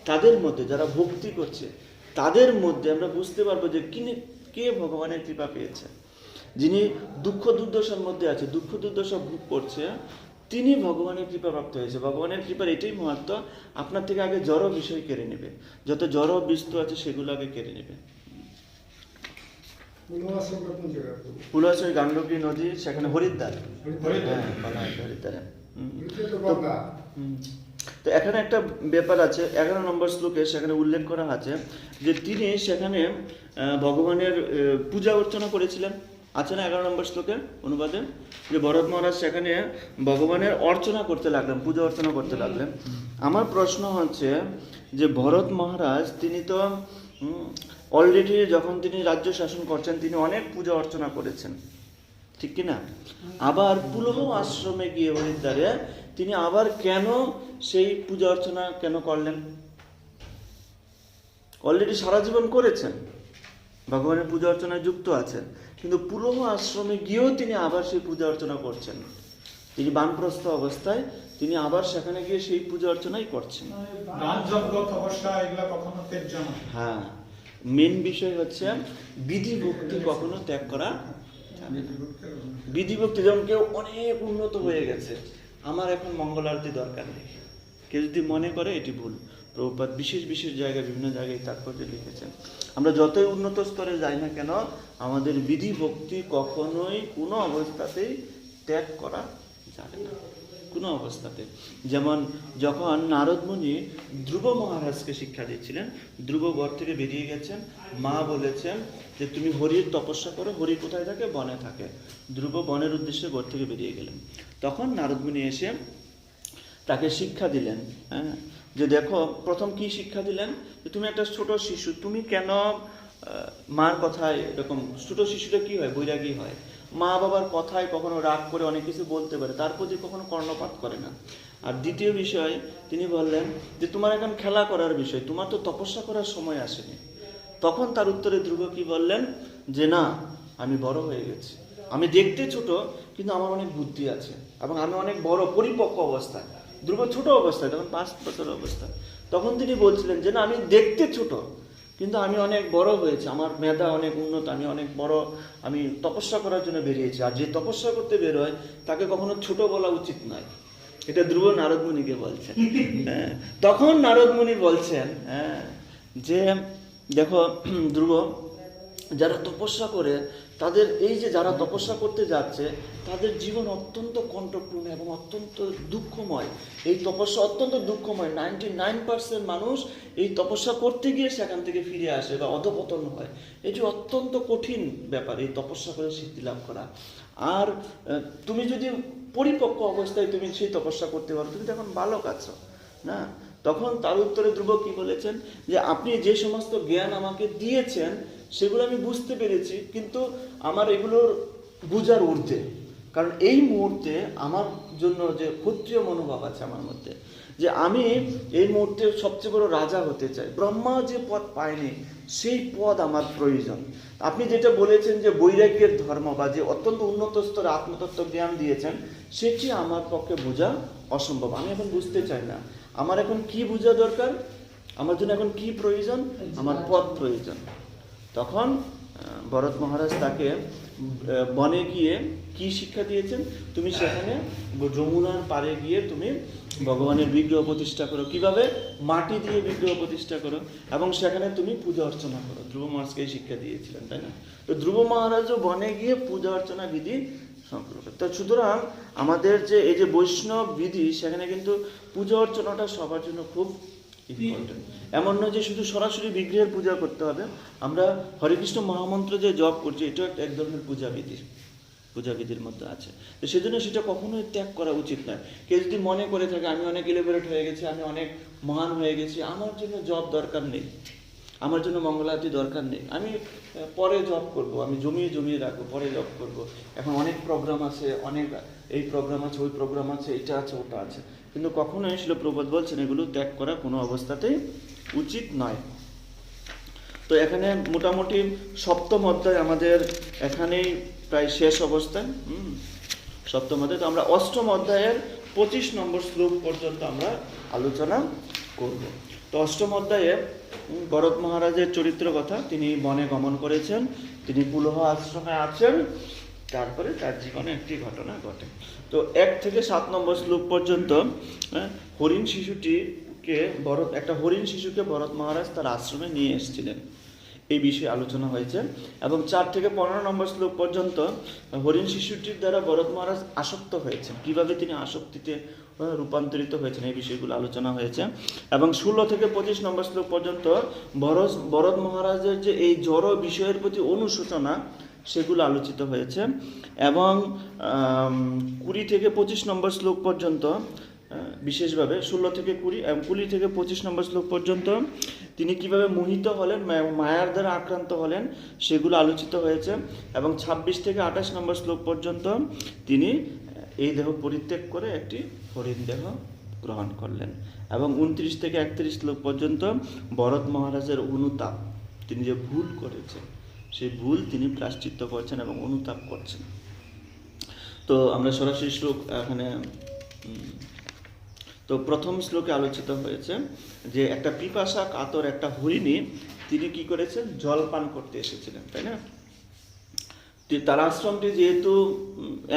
তাদের মধ্যে যারা ভক্তি করছে, তাদের মধ্যে আমরা বুঝতে পারবো যে কে ভগবানের কৃপা পেয়েছে। যিনি দুঃখ দুর্দশার মধ্যে আছে, দুঃখ দুর্দশা ভোগ করছে, তিনি ভগবানের কৃপা প্রাপ্ত হয়েছে। ভগবানের কৃপার এটাই মাহাত্ম্য, আপনার থেকে আগে জড় বিষয় কেড়ে নেবে, যত জড় বস্তু আছে সেগুলো আগে কেড়ে নেবে। পুলাশয় গান্ডকী নদী, সেখানে হরিদ্বার, হরিদ্বারে। তো এখানে একটা ব্যাপার আছে, 11 নম্বর শ্লোকে সেখানে উল্লেখ করা আছে যে তিনি সেখানে ভগবানের পূজা অর্চনা করেছিলেন। আছে না 11 নম্বর শ্লোকের অনুবাদে, যে ভরত মহারাজ সেখানে ভগবানের অর্চনা করতে লাগলেন, পূজা অর্চনা করতে লাগলেন। আমার প্রশ্ন হচ্ছে যে ভরত মহারাজ তিনি তো অলরেডি যখন তিনি রাজ্য শাসন করছেন, তিনি অনেক পূজা অর্চনা করেছেন, ঠিক কিনা? আবার পুলহ আশ্রমে গিয়ে হরিদ্বারে তিনি আবার কেন সেই পূজা অর্চনা কেন করলেন? অলরেডি সারা জীবন করেছেন, ভগবানের পূজা অর্চনায় যুক্ত আছেন, কিন্তু পুলহ আশ্রমে গিয়েও তিনি আবার সেই পূজা অর্চনা করছেন। তিনি বানপ্রস্থ অবস্থায় তিনি আবার সেখানে গিয়ে সেই পূজা অর্চনাই করছেন। দান যজ্ঞ তপস্যা এগুলো কখনো ত্যায্য না। হ্যাঁ, মেন বিষয় হচ্ছে বিধি ভক্তি কখনো ত্যাগ করা যাবে না। বিধি ভক্তি, যেমন কেউ অনেক উন্নত হয়ে গেছে, আমার এখন মঙ্গল আরতি দরকার নেই, কেউ যদি মনে করে এটি ভুল। প্রভুপাদ বিশেষ বিশেষ জায়গায় বিভিন্ন জায়গায় তাৎপর্য লিখেছেন। আমরা যতই উন্নত স্তরে যাই না কেন, আমাদের বিধি ভক্তি কখনোই কোনো অবস্থাতেই ত্যাগ করা যাবে না, কোনো অবস্থাতে। যেমন যখন নারদ মুনি ধ্রুব মহারাজকে শিক্ষা দিচ্ছিলেন, ধ্রুব ঘর থেকে বেরিয়ে গেছেন, মা বলেছেন যে তুমি হরির তপস্যা করো। হরি কোথায় থাকে? বনে থাকে। ধ্রুব বনের উদ্দেশ্যে ঘর থেকে বেরিয়ে গেলেন। তখন নারদ মুনি এসে তাকে শিক্ষা দিলেন, হ্যাঁ, যে দেখো, প্রথম কি শিক্ষা দিলেন, যে তুমি একটা ছোট শিশু, তুমি কেন মার কথায় এরকম, ছোট শিশুটা কি হয়? বৈরাগী হয়। মা বাবার কথায় কখনো রাগ করে অনেক কিছু বলতে পারে, তার প্রতি কখনো কর্ণপাত করে না। আর দ্বিতীয় বিষয় তিনি বললেন যে তোমার এখন খেলা করার বিষয়, তোমার তো তপস্যা করার সময় আসেনি। তখন তার উত্তরে ধ্রুব কি বললেন, যে না, আমি বড় হয়ে গেছি, আমি দেখতে ছোট কিন্তু আমার অনেক বুদ্ধি আছে এবং আমি অনেক বড় পরিপক্ক অবস্থায়। ধ্রুব ছোট অবস্থায়, তখন 5 বছর অবস্থায়, তখন তিনি বলছিলেন যে না, আমি দেখতে ছোট কিন্তু আমি অনেক বড় হয়েছি, আমার মেধা অনেক উন্নত, আমি অনেক বড়, আমি তপস্যা করার জন্য বেরিয়েছি। আর যে তপস্যা করতে বেরোয় তাকে কখনো ছোট বলা উচিত নয়। এটা ধ্রুব নারদ মুনিকে বলছেন। হ্যাঁ, তখন নারদ মুনি বলছেন, হ্যাঁ, যে দেখো ধ্রুব, যারা তপস্যা করে তাদের, এই যে যারা তপস্যা করতে যাচ্ছে তাদের জীবন অত্যন্ত কণ্ঠপূর্ণ এবং অত্যন্ত দুঃখময়। এই তপস্যা অত্যন্ত দুঃখময়। 99% মানুষ এই তপস্যা করতে গিয়ে সেখান থেকে ফিরে আসে বা অধপতন হয়। এটি অত্যন্ত কঠিন ব্যাপার, এই তপস্যা করে সিদ্ধি লাভ করা। আর তুমি যদি পরিপক্ক অবস্থায় তুমি সেই তপস্যা করতে পারো, তুমি তখন বালক আছো না। তখন তার উত্তরে ধ্রুব কি বলেছেন, যে আপনি যে সমস্ত জ্ঞান আমাকে দিয়েছেন সেগুলো আমি বুঝতে পেরেছি, কিন্তু আমার এগুলোর বুঝার ঊর্ধ্বে। কারণ এই মুহূর্তে আমার জন্য যে ক্ষত্রিয় মনোভাব আছে আমার মধ্যে, যে আমি এই মুহূর্তে সবচেয়ে বড় রাজা হতে চাই। ব্রহ্মা যে পদ পায়নি সেই পদ আমার প্রয়োজন। আপনি যেটা বলেছেন যে বৈরাগ্যের ধর্ম বা যে অত্যন্ত উন্নত স্তরে আত্মতত্ত্ব জ্ঞান দিয়েছেন, সেটি আমার পক্ষে বোঝা অসম্ভব। আমি এখন বুঝতে চাই না আমার এখন কি বোঝা দরকার, আমার জন্য এখন কি প্রয়োজন, আমার পদ প্রয়োজন। তখন ভরত মহারাজ তাকে বনে গিয়ে কি শিক্ষা দিয়েছেন, তুমি সেখানে যমুনার পাড়ে গিয়ে তুমি ভগবানের বিগ্রহ প্রতিষ্ঠা করো। কিভাবে? মাটি দিয়ে বিগ্রহ প্রতিষ্ঠা করো এবং সেখানে তুমি পূজা অর্চনা করো। ধ্রুব মহারাজকে শিক্ষা দিয়েছিলেন, তাই না? তো ধ্রুব মহারাজও বনে গিয়ে পূজা অর্চনা বিধি সম্পর্ক। তো সুতরাং আমাদের যে এই যে বৈষ্ণব বিধি, সেখানে কিন্তু পূজা অর্চনাটা সবার জন্য খুব ইম্পর্টেন্ট। এমন নয় যে শুধু সরাসরি বিগ্রহের পূজা করতে হবে। আমরা হরে কৃষ্ণ মহামন্ত্র যে জপ করছি, এটাও এক ধরনের পূজাবিধির মধ্যে আছে। তো সেজন্য সেটা কখনোই ত্যাগ করা উচিত নয়। কেউ যদি মনে করে থাকে আমি অনেক এলিভেটেড হয়ে গেছি, আমি অনেক মহান হয়ে গেছি, আমার জন্য জপ দরকার নেই, আমার জন্য মঙ্গলারতি দরকার নেই, আমি পরে জপ করব, আমি জমিয়ে রাখবো, পরে জপ করব, এখন অনেক প্রোগ্রাম আছে, অনেক এই প্রোগ্রাম আছে, ওই প্রোগ্রাম আছে, এটা আছে, ওটা আছে। কিন্তু কখনোই শিল প্রভুপাদ বলছেন এগুলো ত্যাগ করা কোনো অবস্থাতেই উচিত নয়। তো এখানে মোটামুটি 7ম অধ্যায় আমাদের এখানেই প্রায় শেষ অবস্থায়। 7ম অধ্যায়। তো আমরা 8ম অধ্যায়ের 25 নম্বর শ্লোক পর্যন্ত আমরা আলোচনা করব। তো 8ম অধ্যায়ে ভরত মহারাজের চরিত্র কথা, তিনি বনে গমন করেছেন, তিনি পুলহ আশ্রমে আছেন, তারপরে তার জীবনে একটি ঘটনা ঘটে। তো 1 থেকে 7 নম্বর শ্লোক পর্যন্ত একটা হরিণ শিশুকে ভরত মহারাজ তার আশ্রমে নিয়ে এসেছিলেন, এই বিষয়ে আলোচনা হয়েছে। এবং 4 থেকে 15 নম্বর শ্লোক পর্যন্ত হরিণ শিশুটির দ্বারা ভরত মহারাজ আসক্ত হয়েছেন, কিভাবে তিনি আসক্তিতে রূপান্তরিত হয়েছেন, এই বিষয়গুলো আলোচনা হয়েছে। এবং 16 থেকে 25 নম্বর শ্লোক পর্যন্ত ভরত মহারাজের যে এই জড় বিষয়ের প্রতি অনুশোচনা, সেগুলো আলোচিত হয়েছে। এবং 20 থেকে 25 নম্বর শ্লোক পর্যন্ত বিশেষভাবে 16 থেকে 20 এবং 20 থেকে 25 নম্বর শ্লোক পর্যন্ত তিনি কিভাবে মোহিত হলেন, মায়ার দ্বারা আক্রান্ত হলেন, সেগুলো আলোচিত হয়েছে। এবং 26 থেকে 28 নম্বর শ্লোক পর্যন্ত তিনি এই দেহ পরিত্যাগ করে একটি হরিণ দেহ গ্রহণ করলেন। এবং 29 থেকে 31 শ্লোক পর্যন্ত ভরত মহারাজের অনুতাপ, তিনি যে ভুল করেছেন সেই ভুল তিনি প্রায়শ্চিত্ত করছেন এবং অনুতাপ করছেন। তো আমরা সরাসরি শ্লোক এখানে তো প্রথম শ্লোকে আলোচিত হয়েছে যে একটা পিপাসা কাতর একটা হরিণী তিনি কি করেছেন, জল পান করতে এসেছিলেন, তাই না? তার আশ্রমটি যেহেতু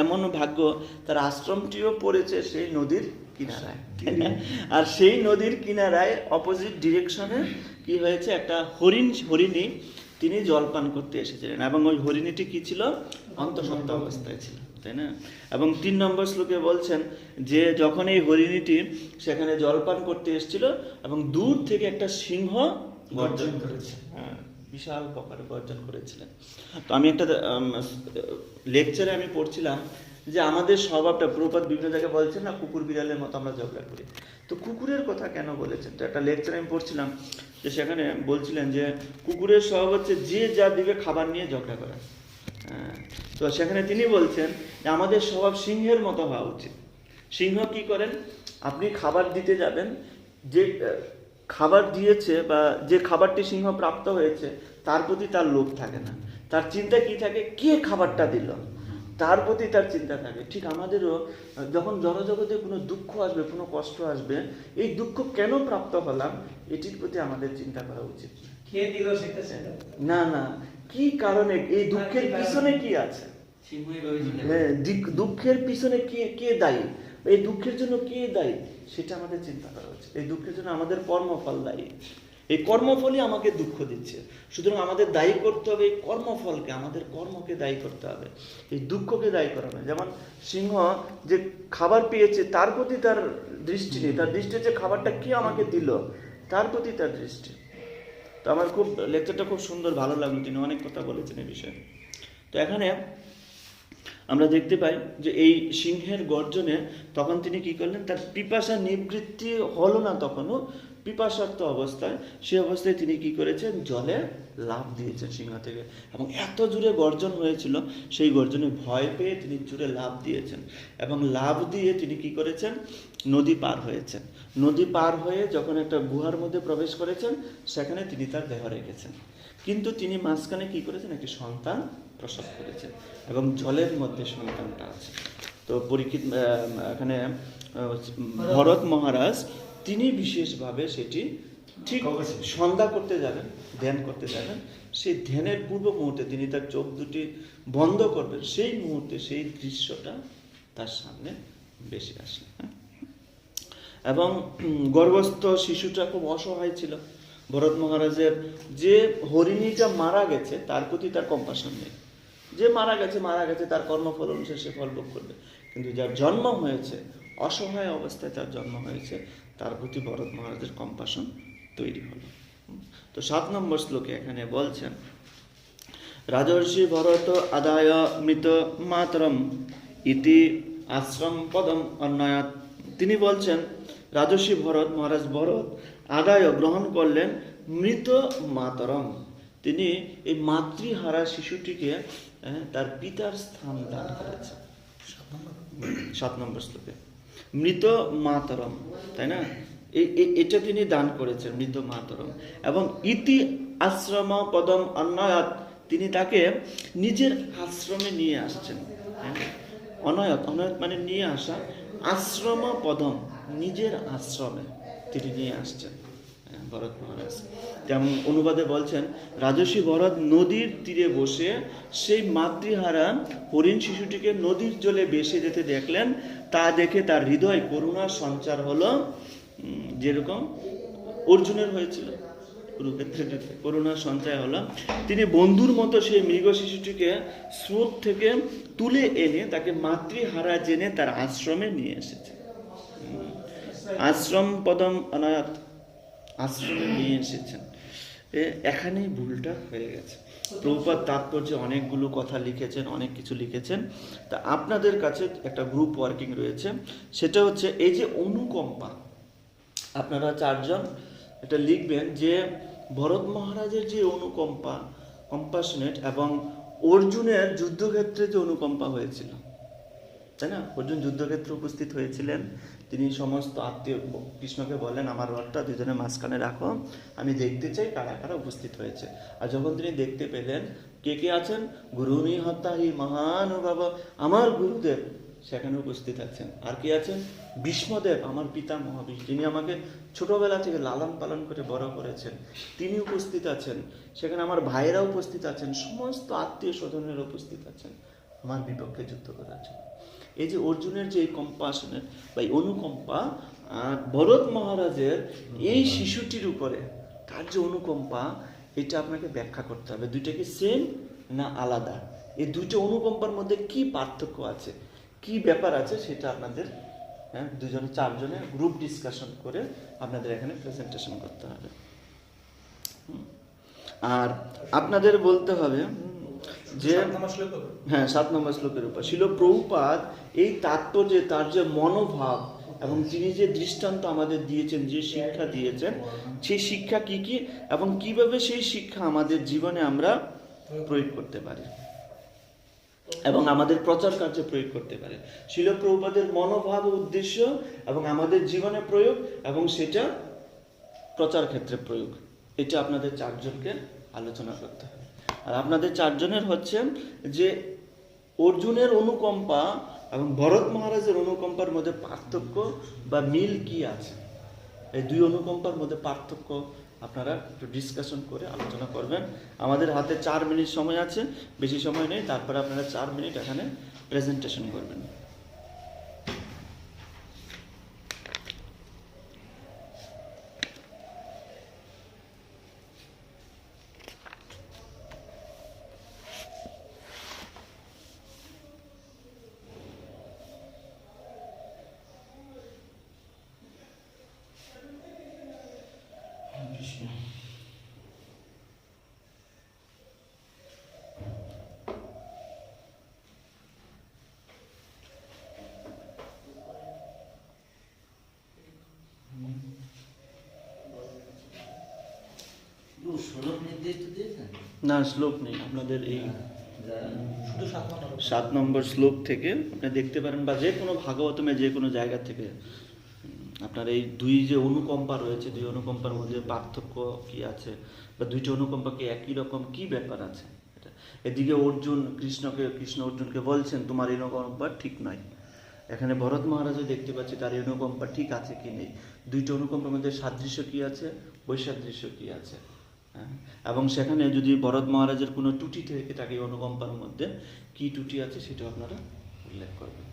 এমন ভাগ্য, তার আশ্রমটিও পড়েছে সেই নদীর কিনারায়, তাই না? আর সেই নদীর কিনারায় অপোজিট ডিরেকশনে কি হয়েছে, একটা হরিণী তিনি জল পান করতে এসেছিলেন এবং ওই হরিণীটি কি ছিল, অন্তঃসত্ত্বা অবস্থায় ছিল, তাই না? এবং 3 নম্বর শ্লোকে বলছেন যে যখন এই হরিণীটি সেখানে জলপান করতে এসেছিল এবং দূর থেকে একটা সিংহ গর্জন করেছে, হ্যাঁ, বিশাল প্রকারে গর্জন করেছিলেন। তো আমি একটা লেকচারে আমি পড়ছিলাম যে আমাদের স্বভাবটা, প্রভুপাদ বিভিন্ন জায়গায় বলছেন না কুকুর বিড়ালের মতো আমরা ঝগড়া করি, তো কুকুরের কথা কেন বলেছেন? তো একটা লেকচারে আমি পড়ছিলাম যে সেখানে বলছিলেন যে কুকুরের স্বভাব হচ্ছে যে যা দিবে খাবার নিয়ে ঝগড়া করা। তো সেখানে তিনি বলছেন যে আমাদের স্বভাব সিংহের মতো হওয়া উচিত। সিংহ কি করেন, আপনি খাবার দিতে যাবেন, যে খাবার দিয়েছে বা যে খাবারটি সিংহ প্রাপ্ত হয়েছে তার প্রতি তার লোভ থাকে না, তার চিন্তা কি থাকে, কে খাবারটা দিল, তার প্রতি তার চিন্তা থাকে। ঠিক আমাদেরও যখন জনজগতে কোনো দুঃখ আসবে, কোনো কষ্ট আসবে, এই দুঃখ কেন প্রাপ্ত হলাম এটির প্রতি আমাদের চিন্তা করা উচিত কে দিল সেটা না, না কি কারণে, এই দুঃখের পিছনে কি আছে, হ্যাঁ, দুঃখের পিছনে কে দায়ী, এই দুঃখের জন্য কে দায়ী সেটা আমাদের চিন্তা করা উচিত। এই দুঃখের জন্য আমাদের কর্মফল দায়ী, এই কর্মফলই আমাকে দুঃখ দিচ্ছে। সুতরাং আমাদের দায়ী করতে হবে এই কর্মফলকে, আমাদের কর্মকে দায়ী করতে হবে, এই দুঃখকে দায়ী করা হবে। যেমন সিংহ যে খাবার পেয়েছে তার প্রতি তার দৃষ্টি নেই, তার দৃষ্টি হচ্ছে খাবারটা কি আমাকে দিল, তার প্রতি তার দৃষ্টি। তো আমার খুব লেকচারটা খুব সুন্দর, ভালো লাগলো, তিনি অনেক কথা বলেছেন এই বিষয়ে। তো এখানে আমরা দেখতে পাই যে এই সিংহের গর্জনে তখন তিনি কি করলেন, তার পিপাসা নিবৃত্তি হলো না, তখনও পিপাসার্ত অবস্থায়, সে অবস্থায় তিনি কি করেছেন, জলে লাফ দিয়েছেন সিংহ থেকে, এবং এত জোরে গর্জন হয়েছিল, সেই গর্জনে ভয় পেয়ে তিনি জোরে লাফ দিয়েছেন এবং লাফ দিয়ে তিনি কি করেছেন, নদী পার হয়েছেন। নদী পার হয়ে যখন একটা গুহার মধ্যে প্রবেশ করেছেন, সেখানে তিনি তার দেহ রেখেছেন, কিন্তু তিনি মাঝখানে কি করেছেন, একটি সন্তান প্রসব করেছেন এবং জলের মধ্যে সন্তানটা আছে। তো পরীক্ষিত এখানে ভরত মহারাজ তিনি বিশেষভাবে সেটি ঠিক সন্ধ্যা করতে যাবেন, ধ্যান করতে যাবেন, সেই ধ্যানের পূর্ব মুহূর্তে তিনি তার চোখ দুটি বন্ধ করবেন, সেই মুহূর্তে সেই দৃশ্যটা তার সামনে বেশি আসে। এবং গর্ভস্থ শিশুটা খুব অসহায় ছিল। ভরত মহারাজের যে হরিণীটা মারা গেছে তার প্রতি তার কম্পাশন নেই, যে মারা গেছে তার কর্মফল অনুসারে সে ফল ভোগ করবে, কিন্তু যার জন্ম হয়েছে অসহায় অবস্থায় তার জন্ম হয়েছে, তার প্রতি ভরত মহারাজের কম্পাশন তৈরি হলো। তো 7 নম্বর শ্লোকে এখানে বলছেন, রাজর্ষি ভরত আদায় মৃত মাতরম ইতি আশ্রম পদম অন্যায়াত। তিনি বলছেন রাজর্ষি ভরত, মহারাজ ভরত আদায় গ্রহণ করলেন মৃত মাতরম, তিনি এই মাতৃহারা শিশুটিকে তার পিতার স্থান দান করেছেন। 7 নম্বর শ্লোকে মৃত মাতরম, তাই না, এটা তিনি দান করেছেন, মৃত মাতরম। এবং ইতি আশ্রম পদম অন্যায়াত, তিনি তাকে নিজের আশ্রমে নিয়ে আসছেন। অনয়ত, অনয়ত মানে নিয়ে আসা, আশ্রম পদম নিজের আশ্রমে তিনি নিয়ে আসছেন ভরত মহারাজ। তেমন অনুবাদে বলছেন, রাজর্ষি ভরত নদীর তীরে বসে সেই মাতৃহারা হরিণ শিশুটিকে নদীর জলে ভেসে যেতে দেখলেন। তা দেখে তার হৃদয় করুণার সঞ্চার হলো, যেরকম অর্জুনের হয়েছিল কুরুক্ষেত্রের যুদ্ধে, করুণার সঞ্চয় হলো। তিনি বন্ধুর মতো সেই মৃগ শিশুটিকে স্রোত থেকে তুলে এনে তাকে মাতৃহারা জেনে তার আশ্রমে নিয়ে এসেছেন। আশ্রম পদম অনায়াত, আশ্রমে নিয়ে এসেছেন। এখানেই ভুলটা হয়ে গেছে। প্রভুপাদ তাৎপর্যে অনেকগুলো কথা লিখেছেন, অনেক কিছু লিখেছেন। তা আপনাদের কাছে একটা গ্রুপ ওয়ার্কিং রয়েছে, সেটা হচ্ছে এই যে অনুকম্পা, আপনারা 4 জন এটা লিখবেন যে ভরত মহারাজের যে অনুকম্পা, কম্পাশনেট, এবং অর্জুনের যুদ্ধক্ষেত্রে যে অনুকম্পা হয়েছিল, তাই না, অর্জুন যুদ্ধক্ষেত্রে উপস্থিত হয়েছিলেন, তিনি সমস্ত আত্মীয় কৃষ্ণকে বললেন আমার রথটা দুজনের মাঝখানে রাখো, আমি দেখতে চাই কারা কারা উপস্থিত হয়েছে। আর যখন তিনি দেখতে পেলেন কে কে আছেন? গুরুমি হত্যাহি মহানুভাব, আমার গুরুদেব সেখানে উপস্থিত আছেন। আর কে আছেন? ভীষ্মদেব, আমার পিতামহ, যিনি আমাকে ছোটবেলা থেকে লালন পালন করে বড় করেছেন, তিনি উপস্থিত আছেন। সেখানে আমার ভাইয়েরা উপস্থিত আছেন, সমস্ত আত্মীয় স্বজনেরা উপস্থিত আছেন আমার বিপক্ষে যুদ্ধ করার জন্য। এই যে অর্জুনের যে কম্পাশনের বা অনুকম্পা, ভরত মহারাজের এই শিশুটির উপরে তার যে অনুকম্পা, এটা আপনাকে ব্যাখ্যা করতে হবে। দুইটা কি সেম না আলাদা? এই দুইটা অনুকম্পার মধ্যে কি পার্থক্য আছে, কি ব্যাপার আছে, সেটা আপনাদের দুজনে চারজনে গ্রুপ ডিসকাশন করে আপনাদের এখানে প্রেজেন্টেশন করতে হবে। আর আপনাদের বলতে হবে যে 7 নম্বর শ্লোকের উপর শিল প্রভুপাদ এই তাৎপর্যে তার যে মনোভাব এবং তিনি যে দৃষ্টান্ত আমাদের দিয়েছেন, যে শিক্ষা দিয়েছেন, সেই শিক্ষা কি কি এবং কিভাবে সেই শিক্ষা আমাদের জীবনে আমরা প্রয়োগ করতে পারি এবং আমাদের প্রচার কার্যে প্রয়োগ করতে পারে। শিল প্রভুপাদের মনোভাব ও উদ্দেশ্য এবং আমাদের জীবনে প্রয়োগ এবং সেটা প্রচার ক্ষেত্রে প্রয়োগ, এটা আপনাদের চারজনকে আলোচনা করতে হবে। আর আপনাদের চারজনের হচ্ছে যে অর্জুনের অনুকম্পা এবং ভরত মহারাজের অনুকম্পার মধ্যে পার্থক্য বা মিল কি আছে, এই দুই অনুকম্পার মধ্যে পার্থক্য আপনারা একটু ডিসকাশন করে আলোচনা করবেন। আমাদের হাতে 4 মিনিট সময় আছে, বেশি সময় নেই। তারপরে আপনারা 4 মিনিট এখানে প্রেজেন্টেশন করবেন। না, শ্লোক নেই আপনাদের। এই শুধু 7 নম্বর শ্লোক থেকে আপনি দেখতে পারেন, বা যে কোনো ভাগবতমে যে কোনো জায়গা থেকে আপনার এই দুই যে অনুকম্পা রয়েছে, দুই অনুকম্পার মধ্যে পার্থক্য কি আছে, বা দুইটা অনুকম্পা কি একই রকম, কি ব্যাপার আছে। এদিকে কৃষ্ণ অর্জুনকে বলছেন তোমার এই অনুকম্পা ঠিক নয়। এখানে ভরত মহারাজও দেখতে পাচ্ছি তার এই অনুকম্পা ঠিক আছে কি নেই। দুইটা অনুকম্পার মধ্যে সাদৃশ্য কি আছে, বৈসাদৃশ্য কি আছে। এবং সেখানে যদি ভরত মহারাজের কোনো ত্রুটি থেকে থাকে অনুকম্পার মধ্যে, কি ত্রুটি আছে সেটা আপনারা উল্লেখ করবেন।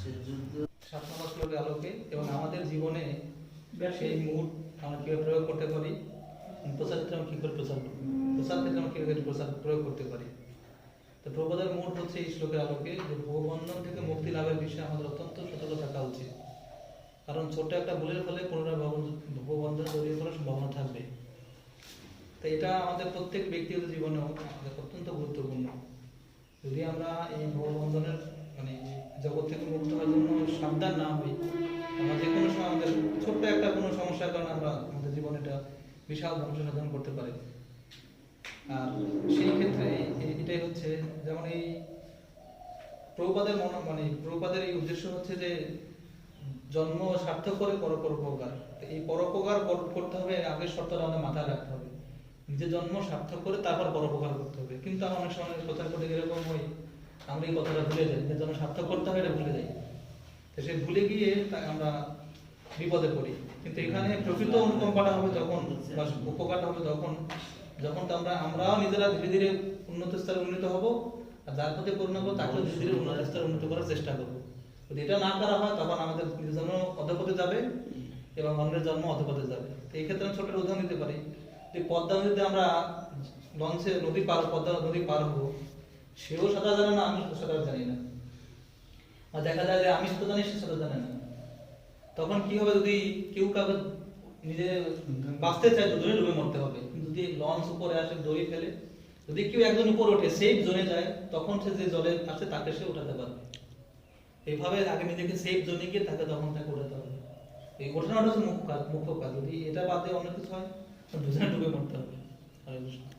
7 নম্বর শ্লোকের আলোকে এবং আমাদের জীবনে সেই মুড আমরা কীভাবে প্রয়োগ করতে পারি, প্রচার ক্ষেত্রে আমরা কী করে প্রচার ক্ষেত্রে আমরা কীভাবে প্রয়োগ করতে পারি। তো প্রবোধের মুড হচ্ছে এই শ্লোকের আলোকে যে ভববন্ধন থেকে মুক্তি লাভের বিষয়ে আমাদের অত্যন্ত সতর্ক থাকা উচিত, কারণ ছোট্ট একটা ভুলের ফলে পুনরায় ভববন্ধনে জড়িয়ে পড়ার সম্ভাবনা থাকবে। তো এটা আমাদের প্রত্যেক ব্যক্তিগত জীবনেও আমাদের অত্যন্ত গুরুত্বপূর্ণ। যদি আমরা এই ভববন্ধনের মানে জগৎ থেকে মুক্ত হওয়ার জন্য সাবধান না হই, আমরা যে কোনো সময় আমাদের ছোট্ট একটা কোনো সমস্যার কারণে আমরা আমাদের জীবনে এটা বিশাল ধ্বংস সাধন করতে পারি। আর সেই ক্ষেত্রে এটাই হচ্ছে যেমন এই প্রভুপাদের মানে প্রভুপাদের এই উদ্দেশ্য হচ্ছে যে জন্ম সার্থক করে পরোপকার। এই পরোপকার করতে হবে, আগের শর্তটা আমাদের মাথায় রাখতে হবে, নিজের জন্ম সার্থক করে তারপর পরোপকার করতে হবে। কিন্তু আমরা অনেক সময় প্রচার করতে এরকম হই, আমরা এই কথাটা ভুলে যাই, নিজের জন্ম সার্থক করতে হবে এটা ভুলে যাই। তো সেই ভুলে গিয়ে আমরা বিপদে পড়ি। কিন্তু এখানে প্রকৃত অনুকম্পাটা হবে যখন, বা উপকারটা হবে যখন তো আমরাও নিজেরা ধীরে ধীরে উন্নত স্তরে উন্নীত হব, আর যার প্রতি করুণা করবো তাকেও ধীরে ধীরে উন্নত স্তরে উন্নত করার চেষ্টা করবো। যদি এটা না করা হয় তখন আমাদের নিজের জন্ম অধপথে যাবে এবং অন্যের জন্ম অধপথে যাবে। তো এই ক্ষেত্রে আমি ছোট একটা উদাহরণ দিতে পারি যে পদ্মা নদীতে আমরা লঞ্চে পদ্মা নদী পার হবো, সেও সাঁতার জানে না, আমি সাঁতার জানি না, আর দেখা যায় যে আমি সাঁতার জানি সে সাঁতার জানে না। তখন কি হবে, যদি কেউ কাউকে নিজে বাঁচতে চায় দুজনে ডুবে মরতে হবে। কিন্তু যদি লঞ্চ উপরে আসে দড়ি ফেলে, যদি কেউ একজন উপরে ওঠে সেফ জোনে যায়, তখন সে যে জলে আছে তাকে সে উঠাতে পারবে। এইভাবে আগে নিজেকে সেফ জোনে গিয়ে তাকে তখন তাকে উঠাতে হবে। এই ঘটনাটা হচ্ছে মুখ্য কাজ। যদি এটা বাদে অন্য কিছু হয় দুজনে ডুবে মরতে হবে।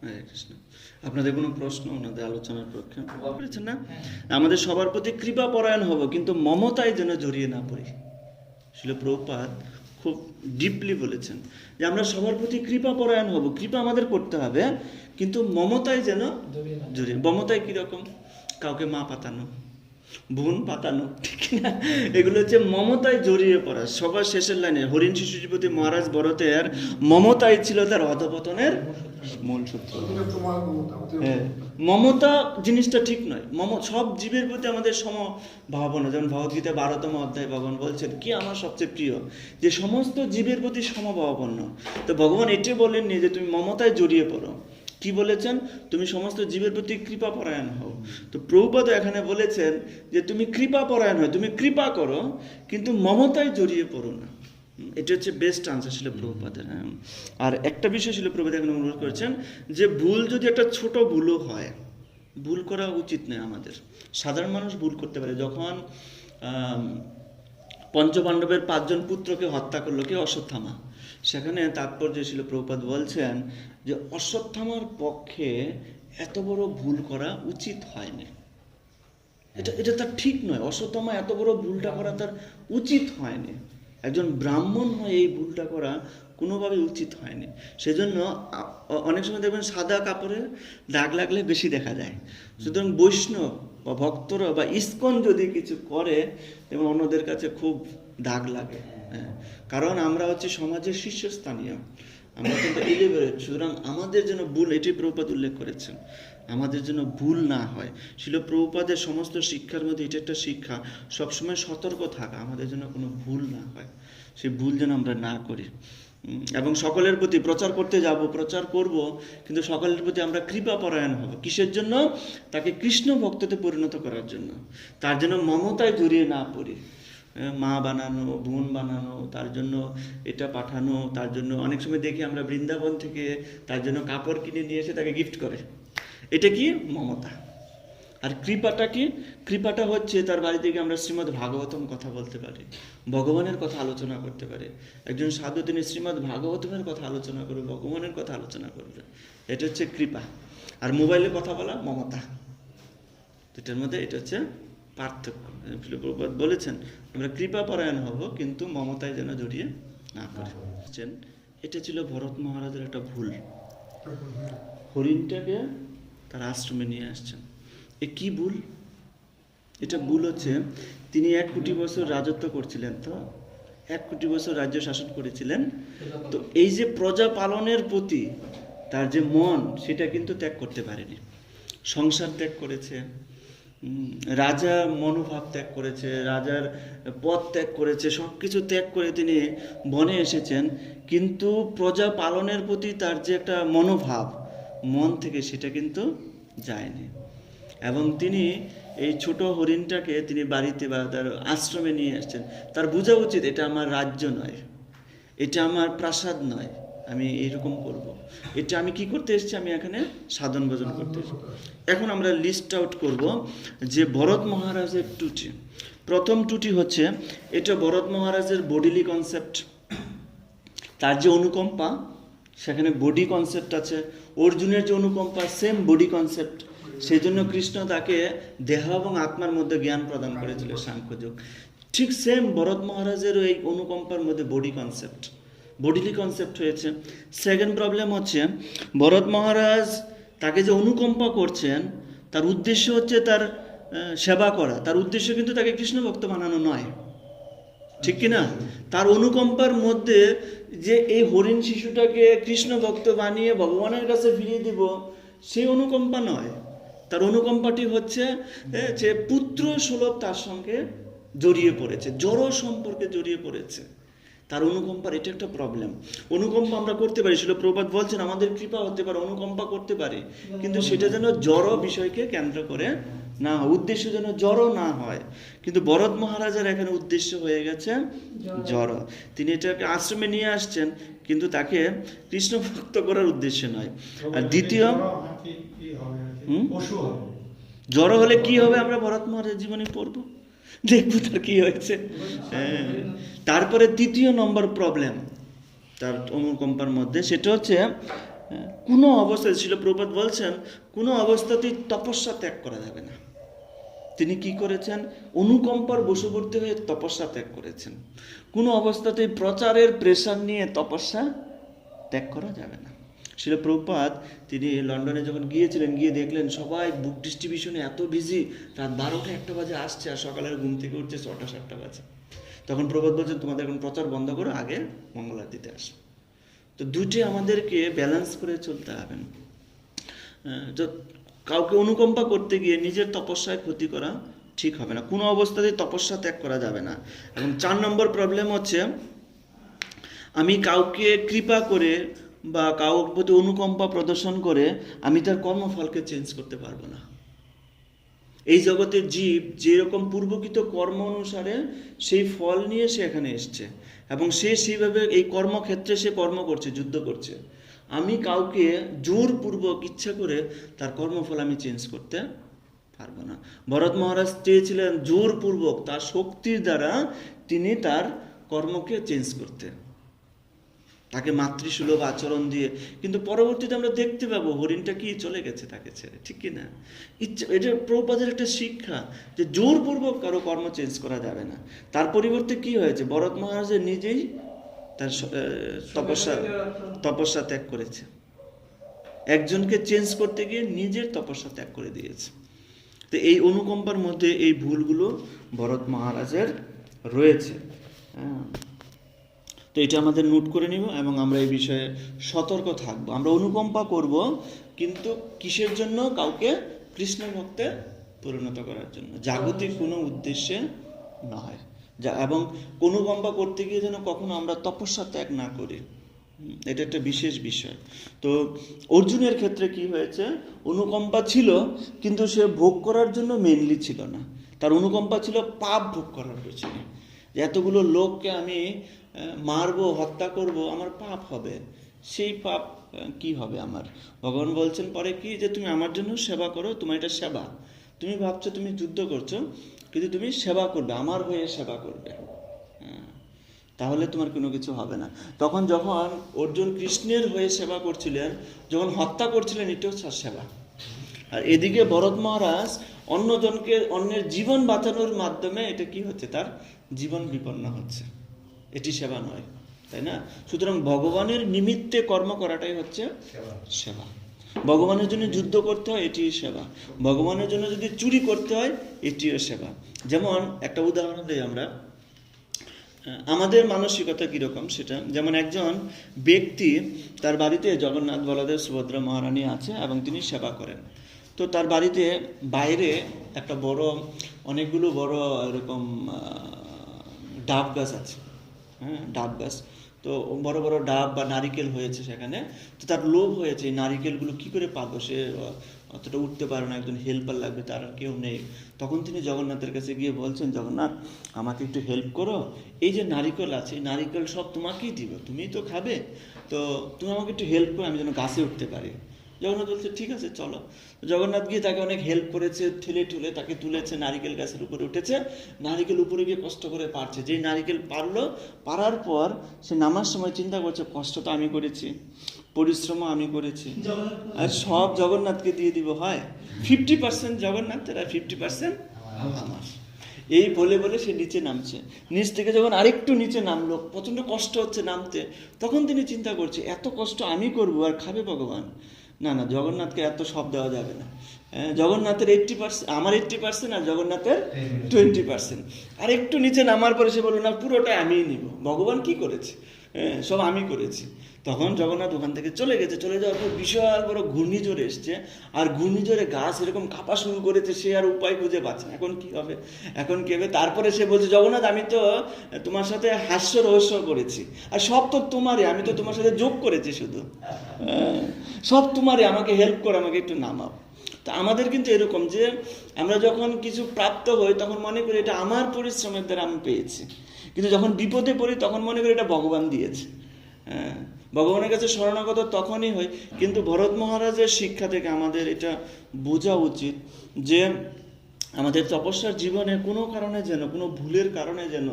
হরে কৃষ্ণ। আপনাদের কোনো প্রশ্ন ওনাদের আলোচনার পক্ষে বলেছেন না? আমাদের সবার প্রতি কৃপা পরায়ণ হব, কিন্তু মমতায় যেন জড়িয়ে না পড়ি। শিল প্রভুপাদ খুব ডিপলি বলেছেন যে আমরা সবার প্রতি কৃপা পরায়ণ হব, কৃপা আমাদের করতে হবে, কিন্তু মমতায় যেন জড়িয়ে। মমতায় কিরকম? কাউকে মা পাতানো, বোন পাতানো, ঠিক না? এগুলো হচ্ছে মমতায় জড়িয়ে পড়া। সবার শেষের লাইনে হরিণ শিশুজিপতি মহারাজ ভরতের মমতাই ছিল তার অধপতনের মূল সূত্র। হ্যাঁ, মমতা জিনিসটা ঠিক নয়। সব জীবের প্রতি আমাদের সমভাবনা, যেমন ভগবদ্গীতা 12তম অধ্যায় ভগবান বলছেন কি আমার সবচেয়ে প্রিয়, যে সমস্ত জীবের প্রতি সমভাবাপন্ন। তো ভগবান এটাই বলেননি যে তুমি মমতায় জড়িয়ে পড়ো, কি বলেছেন? তুমি সমস্ত জীবের প্রতি কৃপা পরায়ণ হও। তো প্রভুপাদ এখানে বলেছেন যে তুমি কৃপা পরায়ণ হও, তুমি কৃপা করো, কিন্তু মমতায় জড়িয়ে পড়ো না। এটা হচ্ছে বেস্ট আনসার ছিল প্রভুপাদের। হ্যাঁ, আর একটা বিষয় ছিল প্রভুপাদ এখানে অনুরোধ করেছেন যে ভুল যদি একটা ছোট ভুলও হয়, ভুল করা উচিত নয় আমাদের। সাধারণ মানুষ ভুল করতে পারে। যখন পঞ্চপাণ্ডবের 5 জন পুত্রকে হত্যা করলো কে? অশ্বত্থামা। সেখানে তাৎপর্য ছিল প্রভুপাদ বলছেন যে অশ্বত্থামার পক্ষে এত বড় ভুল করা উচিত হয়নি। এটা তার ঠিক নয়। অশ্বত্থামা এত বড় ভুলটা করা তার উচিত হয়নি। একজন ব্রাহ্মণ হয়ে এই ভুলটা করা কোনোভাবে উচিত হয়নি। সেজন্য অনেক সময় দেখবেন সাদা কাপড়ের দাগ লাগলে বেশি দেখা যায়। সুতরাং বৈষ্ণব বা ভক্তরা বা ইস্কন যদি কিছু করে এবং অন্যদের কাছে খুব দাগ লাগে। হ্যাঁ, কারণ আমরা হচ্ছে সমাজের শীর্ষস্থানীয়, আমরা কিন্তু এলিভেটেড। সুতরাং আমাদের যেন ভুল, এটি প্রভুপাদ উল্লেখ করেছেন, আমাদের যেন ভুল না হয়। ছিল প্রভুপাদের সমস্ত শিক্ষার মধ্যে এটা একটা শিক্ষা, সবসময় সতর্ক থাকা, আমাদের যেন কোনো ভুল না হয়, সেই ভুল যেন আমরা না করি। এবং সকলের প্রতি প্রচার করতে যাব, প্রচার করব, কিন্তু সকলের প্রতি আমরা কৃপা পরায়ণ হব। কিসের জন্য? তাকে কৃষ্ণ ভক্ততে পরিণত করার জন্য। তার জন্য মমতায় জড়িয়ে না পড়ি। মা বানানো, বোন বানানো, তার জন্য এটা পাঠানো, তার জন্য অনেক সময় দেখি আমরা বৃন্দাবন থেকে তার জন্য কাপড় কিনে নিয়ে এসে তাকে গিফট করে। এটা কি? মমতা। আর কৃপাটা কি? কৃপাটা হচ্ছে তার বাড়ি থেকে আমরা শ্রীমদ্ ভাগবতম কথা বলতে পারি, ভগবানের কথা আলোচনা করতে পারি। একজন সাধু তিনি শ্রীমদ্ ভাগবতমের কথা আলোচনা করবে, ভগবানের কথা আলোচনা করবে। এটা হচ্ছে কৃপা। আর মোবাইলে কথা বলা মমতা। দুটার মধ্যে এটা হচ্ছে পার্থক্য। প্রভুপাদ বলেছেন আমরা কৃপা পরায়ণ হব, কিন্তু মমতায় যেন জড়িয়ে না পড়ে। এটা ছিল ভরত মহারাজের একটা ভুল। হরিণটাকে তার আশ্রমে নিয়ে আসছেন। এ কি ভুল? এটা ভুল হচ্ছে তিনি 1 কোটি বছর রাজত্ব করছিলেন, তো 1 কোটি বছর রাজ্য শাসন করেছিলেন। তো এই যে প্রজা পালনের প্রতি তার যে মন, সেটা কিন্তু ত্যাগ করতে পারেনি। সংসার ত্যাগ করেছে, রাজা মনোভাব ত্যাগ করেছে, রাজার পদ ত্যাগ করেছে, সব কিছু ত্যাগ করে তিনি বনে এসেছেন, কিন্তু প্রজা পালনের প্রতি তার যে একটা মনোভাব মন থেকে সেটা কিন্তু যায়নি। এবং তিনি এই ছোট হরিণটাকে তিনি বাড়িতে বা তার আশ্রমে নিয়ে আসছেন। তার বোঝা উচিত এটা আমার রাজ্য নয়, এটা আমার প্রাসাদ নয়, আমি এইরকম করব। এটা আমি কি করতে এসেছি, আমি এখানে সাধন ভজন করতে এসেছি। এখন আমরা লিস্ট আউট করব যে ভরত মহারাজের ত্রুটি। প্রথম ত্রুটি হচ্ছে এটা ভরত মহারাজের বডিলি কনসেপ্ট, তার যে অনুকম্পা সেখানে বডি কনসেপ্ট আছে। অর্জুনের যে অনুকম্পা সেম বডি কনসেপ্ট, সেই জন্য কৃষ্ণ তাকে দেহ এবং আত্মার মধ্যে জ্ঞান প্রদান করেছিল সাংখ্যযোগ। ঠিক সেম ভরত মহারাজেরও এই অনুকম্পার মধ্যে বডি কনসেপ্ট, বডিলি কনসেপ্ট হয়েছে। সেকেন্ড প্রবলেম হচ্ছে ভরত মহারাজ তাকে যে অনুকম্পা করছেন তার উদ্দেশ্য হচ্ছে তার সেবা করা, তার উদ্দেশ্য কিন্তু তাকে কৃষ্ণ ভক্ত বানানো নয়, ঠিক কিনা? তার অনুকম্পার মধ্যে যে এই হরিণ শিশুটাকে কৃষ্ণ ভক্ত বানিয়ে ভগবানের কাছে ফিরিয়ে দিব, সেই অনুকম্পা নয়। তার অনুকম্পাটি হচ্ছে যে পুত্র সুলভ তার সঙ্গে জড়িয়ে পড়েছে, জড় সম্পর্কে জড়িয়ে পড়েছে। তার অনুকম্পার এটা একটা প্রবলেম। অনুকম্পা আমরা করতে পারি, শিল প্রভুপাদ বলছেন আমাদের কৃপা হতে পারে, অনুকম্পা করতে পারি, কিন্তু সেটা যেন জড় বিষয়কে কেন্দ্র করে না হয়, উদ্দেশ্য যেন জড় না হয়। কিন্তু ভরত মহারাজের এখানে উদ্দেশ্য হয়ে গেছে জড়। তিনি এটাকে আশ্রমে নিয়ে আসছেন, কিন্তু তাকে কৃষ্ণ ভক্ত করার উদ্দেশ্য নয়। আর দ্বিতীয় পশু হবে। জড় হলে কি হবে আমরা ভরত মহারাজের জীবনে পড়বো, দেখবো তার কি হয়েছে। তারপরে তৃতীয় নম্বর প্রবলেম তার অনুকম্পার মধ্যে, সেটা হচ্ছে কোনো অবস্থায়, শিল প্রভুপাদ বলছেন কোনো অবস্থাতেই তপস্যা ত্যাগ করা যাবে না। তিনি কি করেছেন, অনুকম্পার বশবর্তী হয়ে তপস্যা ত্যাগ করেছেন। কোনো অবস্থাতেই প্রচারের প্রেশার নিয়ে তপস্যা ত্যাগ করা যাবে না। শিল প্রভুপাদ তিনি লন্ডনে যখন গিয়েছিলেন, গিয়ে দেখলেন সবাই বুক ডিস্ট্রিবিউশনে এত বিজি, রাত 12টা-1টা বাজে আসছে, আর সকালের ঘুম থেকে উঠছে 6টা-7টা বাজে। তখন প্রভুপাদ বলছেন তোমাদের এখন প্রচার বন্ধ করো, আগে মঙ্গল আরতিতে আসো। তো দুটি আমাদেরকে ব্যালেন্স করে চলতে হবে। তো কাউকে অনুকম্পা করতে গিয়ে নিজের তপস্যায় ক্ষতি করা ঠিক হবে না, কোনো অবস্থাতেই তপস্যা ত্যাগ করা যাবে না। এবং 4 নম্বর প্রবলেম হচ্ছে আমি কাউকে কৃপা করে বা কাউর প্রতি অনুকম্পা প্রদর্শন করে আমি তার কর্মফলকে চেঞ্জ করতে পারবো না। এই জগতের জীব যেরকম পূর্বকৃত কর্ম অনুসারে সেই ফল নিয়ে সে এখানে এসছে, এবং সে সেইভাবে এই কর্মক্ষেত্রে সে কর্ম করছে, যুদ্ধ করছে। আমি কাউকে জোরপূর্বক ইচ্ছা করে তার কর্মফল আমি চেঞ্জ করতে পারবো না। ভরত মহারাজ চেয়েছিলেন জোরপূর্বক তার শক্তির দ্বারা তিনি তার কর্মকে চেঞ্জ করতে, তাকে মাতৃসুলভ আচরণ দিয়ে। কিন্তু পরবর্তীতে আমরা দেখতে পাবো হরিণটা কি চলে গেছে তাকে ছেড়ে, ঠিক কিনা? এটা প্রভুপাদের একটা শিক্ষা যে জোরপূর্বক কারো কর্ম চেঞ্জ করা যাবে না। তার পরিবর্তে কি হয়েছে, ভরত মহারাজ নিজেই তার তপস্যা ত্যাগ করেছে, একজনকে চেঞ্জ করতে গিয়ে নিজের তপস্যা ত্যাগ করে দিয়েছে। তো এই অনুকম্পার মধ্যে এই ভুলগুলো ভরত মহারাজের রয়েছে। তো এটা আমাদের নোট করে নিব এবং আমরা এই বিষয়ে সতর্ক থাকব। আমরা অনুকম্পা করব, কিন্তু কিসের জন্য? কাউকে কৃষ্ণ ভক্তে পরিণত করার জন্য, জাগতিক কোনো উদ্দেশ্যে নয়। এবং অনুকম্পা করতে গিয়ে যেন কখনো আমরা তপস্যা ত্যাগ না করি, এটা একটা বিশেষ বিষয়। তো অর্জুনের ক্ষেত্রে কি হয়েছে, অনুকম্পা ছিল কিন্তু সে ভোগ করার জন্য মেনলি ছিল না, তার অনুকম্পা ছিল পাপ ভোগ করার পেছনে। যে এতগুলো লোককে আমি মারবো, হত্যা করব, আমার পাপ হবে, সেই পাপ কি হবে আমার? ভগবান বলছেন পরে কি, যে তুমি আমার জন্য সেবা করো, তোমার এটা সেবা। তুমি ভাবছো তুমি যুদ্ধ করছো, কিন্তু তুমি সেবা করবে, আমার হয়ে সেবা করবে, তাহলে তোমার কোনো কিছু হবে না। তখন যখন অর্জুন কৃষ্ণের হয়ে সেবা করছিলেন, যখন হত্যা করছিলেন, এটাও সেবা। আর এদিকে ভরত মহারাজ অন্যের জীবন বাঁচানোর মাধ্যমে এটা কি হচ্ছে, তার জীবন বিপন্ন হচ্ছে, এটি সেবা নয়, তাই না? সুতরাং ভগবানের নিমিত্তে কর্ম করাটাই হচ্ছে সেবা। ভগবানের জন্য যুদ্ধ করতে হয়, এটি সেবা। ভগবানের জন্য যদি চুরি করতে হয়, এটিও সেবা। যেমন একটা উদাহরণ দিই আমরা, আমাদের মানসিকতা কীরকম সেটা, যেমন একজন ব্যক্তি তার বাড়িতে জগন্নাথ, বলদেব, সুভদ্রা, মহারানী আছে এবং তিনি সেবা করেন। তো তার বাড়িতে বাইরে একটা বড়, অনেকগুলো বড় এরকম ডাব গাছ আছে, হ্যাঁ ডাব গাছ। তো বড় বড় ডাব বা নারিকেল হয়েছে সেখানে। তো তার লোভ হয়েছে এই নারিকেলগুলো কী করে পাবো, সে অতটা উঠতে পারে না, একজন হেল্পার লাগবে, তার আর কেউ নেই। তখন তিনি জগন্নাথের কাছে গিয়ে বলছেন, জগন্নাথ আমাকে একটু হেল্প করো, এই যে নারিকেল আছে এই নারিকেল সব তোমাকেই দিব, তুমিই তো খাবে, তো তুমি আমাকে একটু হেল্প করো, আমি যেন গাছে উঠতে পারি। জগন্নাথ বলছে ঠিক আছে চলো। জগন্নাথ গিয়ে তাকে অনেক হেল্প করেছে, ঠেলে ঠুলে তাকে তুলেছে, নারিকেল গাছের উপরে উঠেছে, নারিকেল উপরে গিয়ে কষ্ট করে পারছে। যেই নারিকেল পারার পর সে নামার সময় চিন্তা করছে, কষ্ট তো আমি করেছি, পরিশ্রমও আমি করেছি, আর সব জগন্নাথকে দিয়ে দিব, হয় 50% জগন্নাথের আর 50% আমার। এই বলে বলে সে নিচে নামছে। নিচ থেকে যখন আরেকটু নিচে নামলো, প্রচণ্ড কষ্ট হচ্ছে নামতে, তখন তিনি চিন্তা করছে এত কষ্ট আমি করব আর খাবে ভগবান? না না, জগন্নাথকে এত সব দেওয়া যাবে না। জগন্নাথের 80%, আমার 80% আর জগন্নাথের 20%। আর একটু নিচে নামার পরে সে বলল না, পুরোটাই আমিই নিব, ভগবান কি করেছে, সব আমি করেছি। তখন জগন্নাথ ওখান থেকে চলে গেছে। চলে যাওয়ার পর বিশাল বড় ঘূর্ণিঝড় এসছে, আর ঘূর্ণিঝড়ে গাছ এরকম কাঁপা শুরু করেছে, সে আর উপায় খুঁজে পাচ্ছে না, এখন কি হবে, এখন কি হবে। তারপরে সে বলছে, জগন্নাথ আমি তো তোমার সাথে হাস্য রহস্য করেছি, আর সব তো তোমারই, আমি তো তোমার সাথে যোগ করেছি শুধু, সব তোমারই, আমাকে হেল্প করো, আমাকে একটু নামাও। তো আমাদের কিন্তু এরকম যে আমরা যখন কিছু প্রাপ্ত হই তখন মনে করি এটা আমার পরিশ্রমের দ্বারা আমি পেয়েছি, কিন্তু যখন বিপদে পড়ি তখন মনে করি এটা ভগবান দিয়েছে। হ্যাঁ, ভগবানের কাছে শরণাগত তখনই হয়। কিন্তু ভরত মহারাজের শিক্ষা থেকে আমাদের এটা বোঝা উচিত যে আমাদের তপস্যার জীবনে কোনো কারণে যেন, কোনো ভুলের কারণে যেন,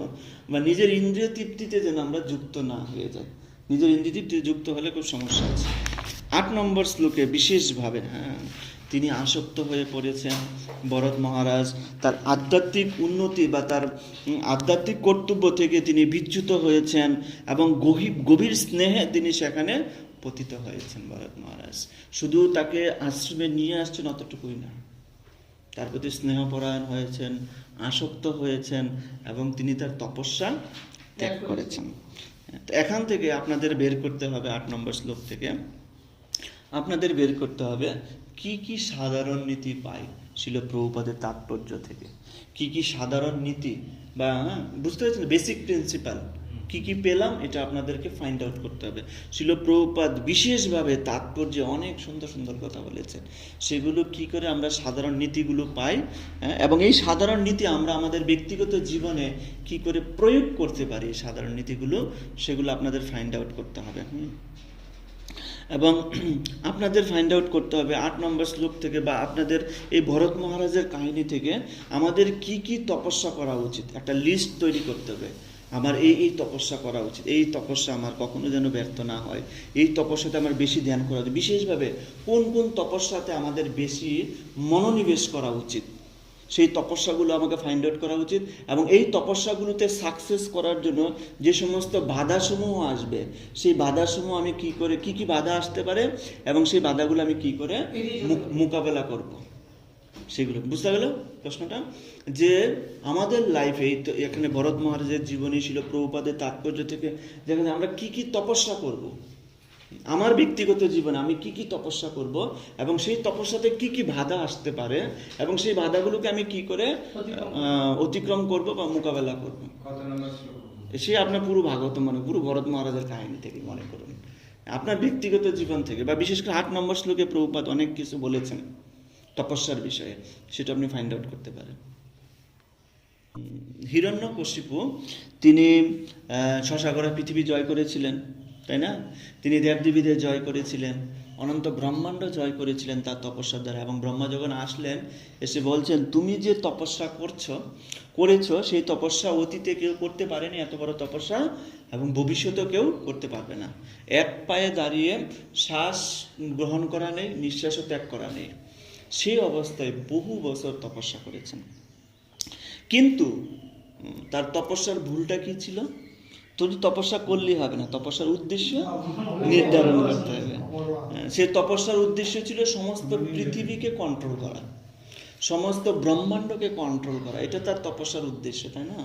বা নিজের ইন্দ্রিয় তৃপ্তিতে যেন আমরা যুক্ত না হয়ে যাই। নিজের ইন্দ্রিয় তৃপ্তিতে যুক্ত হলে খুব সমস্যা আছে। 8 নম্বর শ্লোকে বিশেষভাবে তিনি আসক্ত হয়ে পড়েছেন। ভরত মহারাজ তার আধ্যাত্মিক উন্নতি বা তার আধ্যাত্মিক কর্তব্য থেকে তিনি বিচ্যুত হয়েছেন, এবং গভীর স্নেহে তিনি সেখানে পতিত হয়েছেন। ভরত মহারাজ শুধু তাকে আশ্রমে নিয়ে আসছেন অতটুকুই না, তার প্রতি স্নেহপরায়ণ হয়েছেন, আসক্ত হয়েছেন, এবং তিনি তার তপস্যা ত্যাগ করেছেন। তো এখান থেকে আপনাদের বের করতে হবে, 8 নম্বর শ্লোক থেকে আপনাদের বের করতে হবে কি কি সাধারণ নীতি পাই শিল প্রভুপাদের তাৎপর্য থেকে। কি কি সাধারণ নীতি বা বুঝতে পারছেন, বেসিক প্রিন্সিপাল কি কি পেলাম, এটা আপনাদেরকে ফাইন্ড আউট করতে হবে। শিল প্রভুপাদ বিশেষভাবে তাৎপর্যে অনেক সুন্দর সুন্দর কথা বলেছেন, সেগুলো কি করে আমরা সাধারণ নীতিগুলো পাই, এবং এই সাধারণ নীতি আমরা আমাদের ব্যক্তিগত জীবনে কি করে প্রয়োগ করতে পারি, সাধারণ নীতিগুলো সেগুলো আপনাদের ফাইন্ড আউট করতে হবে। এবং আপনাদের ফাইন্ড আউট করতে হবে 8 নম্বর শ্লোক থেকে বা আপনাদের এই ভরত মহারাজের কাহিনী থেকে আমাদের কি কি তপস্যা করা উচিত, একটা লিস্ট তৈরি করতে হবে। আমার এই তপস্যা করা উচিত, এই তপস্যা আমার কখনো যেন ব্যর্থ না হয়, এই তপস্যাতে আমার বেশি ধ্যান করা উচিত, বিশেষভাবে কোন কোন তপস্যাতে আমাদের বেশি মনোনিবেশ করা উচিত, সেই তপস্যাগুলো আমাকে ফাইন্ড আউট করা উচিত। এবং এই তপস্যাগুলোতে সাকসেস করার জন্য যে সমস্ত বাধাসমূহ আসবে, সেই বাধাসমূহ আমি কি করে, কি কি বাধা আসতে পারে এবং সেই বাধাগুলো আমি কি করে মোকাবেলা করব, সেগুলো বুঝতে গেল প্রশ্নটা। যে আমাদের লাইফে তো এখানে ভরত মহারাজের জীবনী ছিল প্রভুপাদের তাৎপর্য থেকে যেখানে আমরা কি কি তপস্যা করব, আমার ব্যক্তিগত জীবনে আমি কি কি তপস্যা করব, এবং সেই তপস্যাতে কি কি বাধা আসতে পারে, এবং সেই বাধাগুলোকে আমি কি করে অতিক্রম করব বা মোকাবেলা করব। সে আপনার পুরো ভাগবত মানে পুরো ভরত মহারাজের কাহিনী থেকে মনে করুন, আপনার ব্যক্তিগত জীবন থেকে, বা বিশেষ করে 8 নম্বর শ্লোকে প্রভুপাদ অনেক কিছু বলেছেন তপস্যার বিষয়ে, সেটা আপনি ফাইন্ড আউট করতে পারেন। হিরণ্যকশিপু তিনি শশাগড়া পৃথিবী জয় করেছিলেন, তাই না? তিনি দেবদেবীদের জয় করেছিলেন, অনন্ত ব্রহ্মাণ্ড জয় করেছিলেন তার তপস্যার দ্বারা। এবং ব্রহ্মা যখন আসলেন এসে বলছেন, তুমি যে তপস্যা করেছো সেই তপস্যা অতীতে কেউ করতে পারেনি, এত বড় তপস্যা, এবং ভবিষ্যতেও কেউ করতে পারবে না। এক পায়ে দাঁড়িয়ে শ্বাস গ্রহণ করা নেই, নিঃশ্বাসও ত্যাগ করা নেই, সেই অবস্থায় বহু বছর তপস্যা করেছেন। কিন্তু তার তপস্যার ভুলটা কি ছিল? শুধু তপস্যা করলেই হবে না, তপস্যার উদ্দেশ্য নির্ধারণ করতে হবে। সে তপস্যার উদ্দেশ্য ছিল সমস্ত পৃথিবীকে কন্ট্রোল করা, সমস্ত ব্রহ্মাণ্ডকে কন্ট্রোল করা, এটা তার তপস্যার উদ্দেশ্য, তাই না?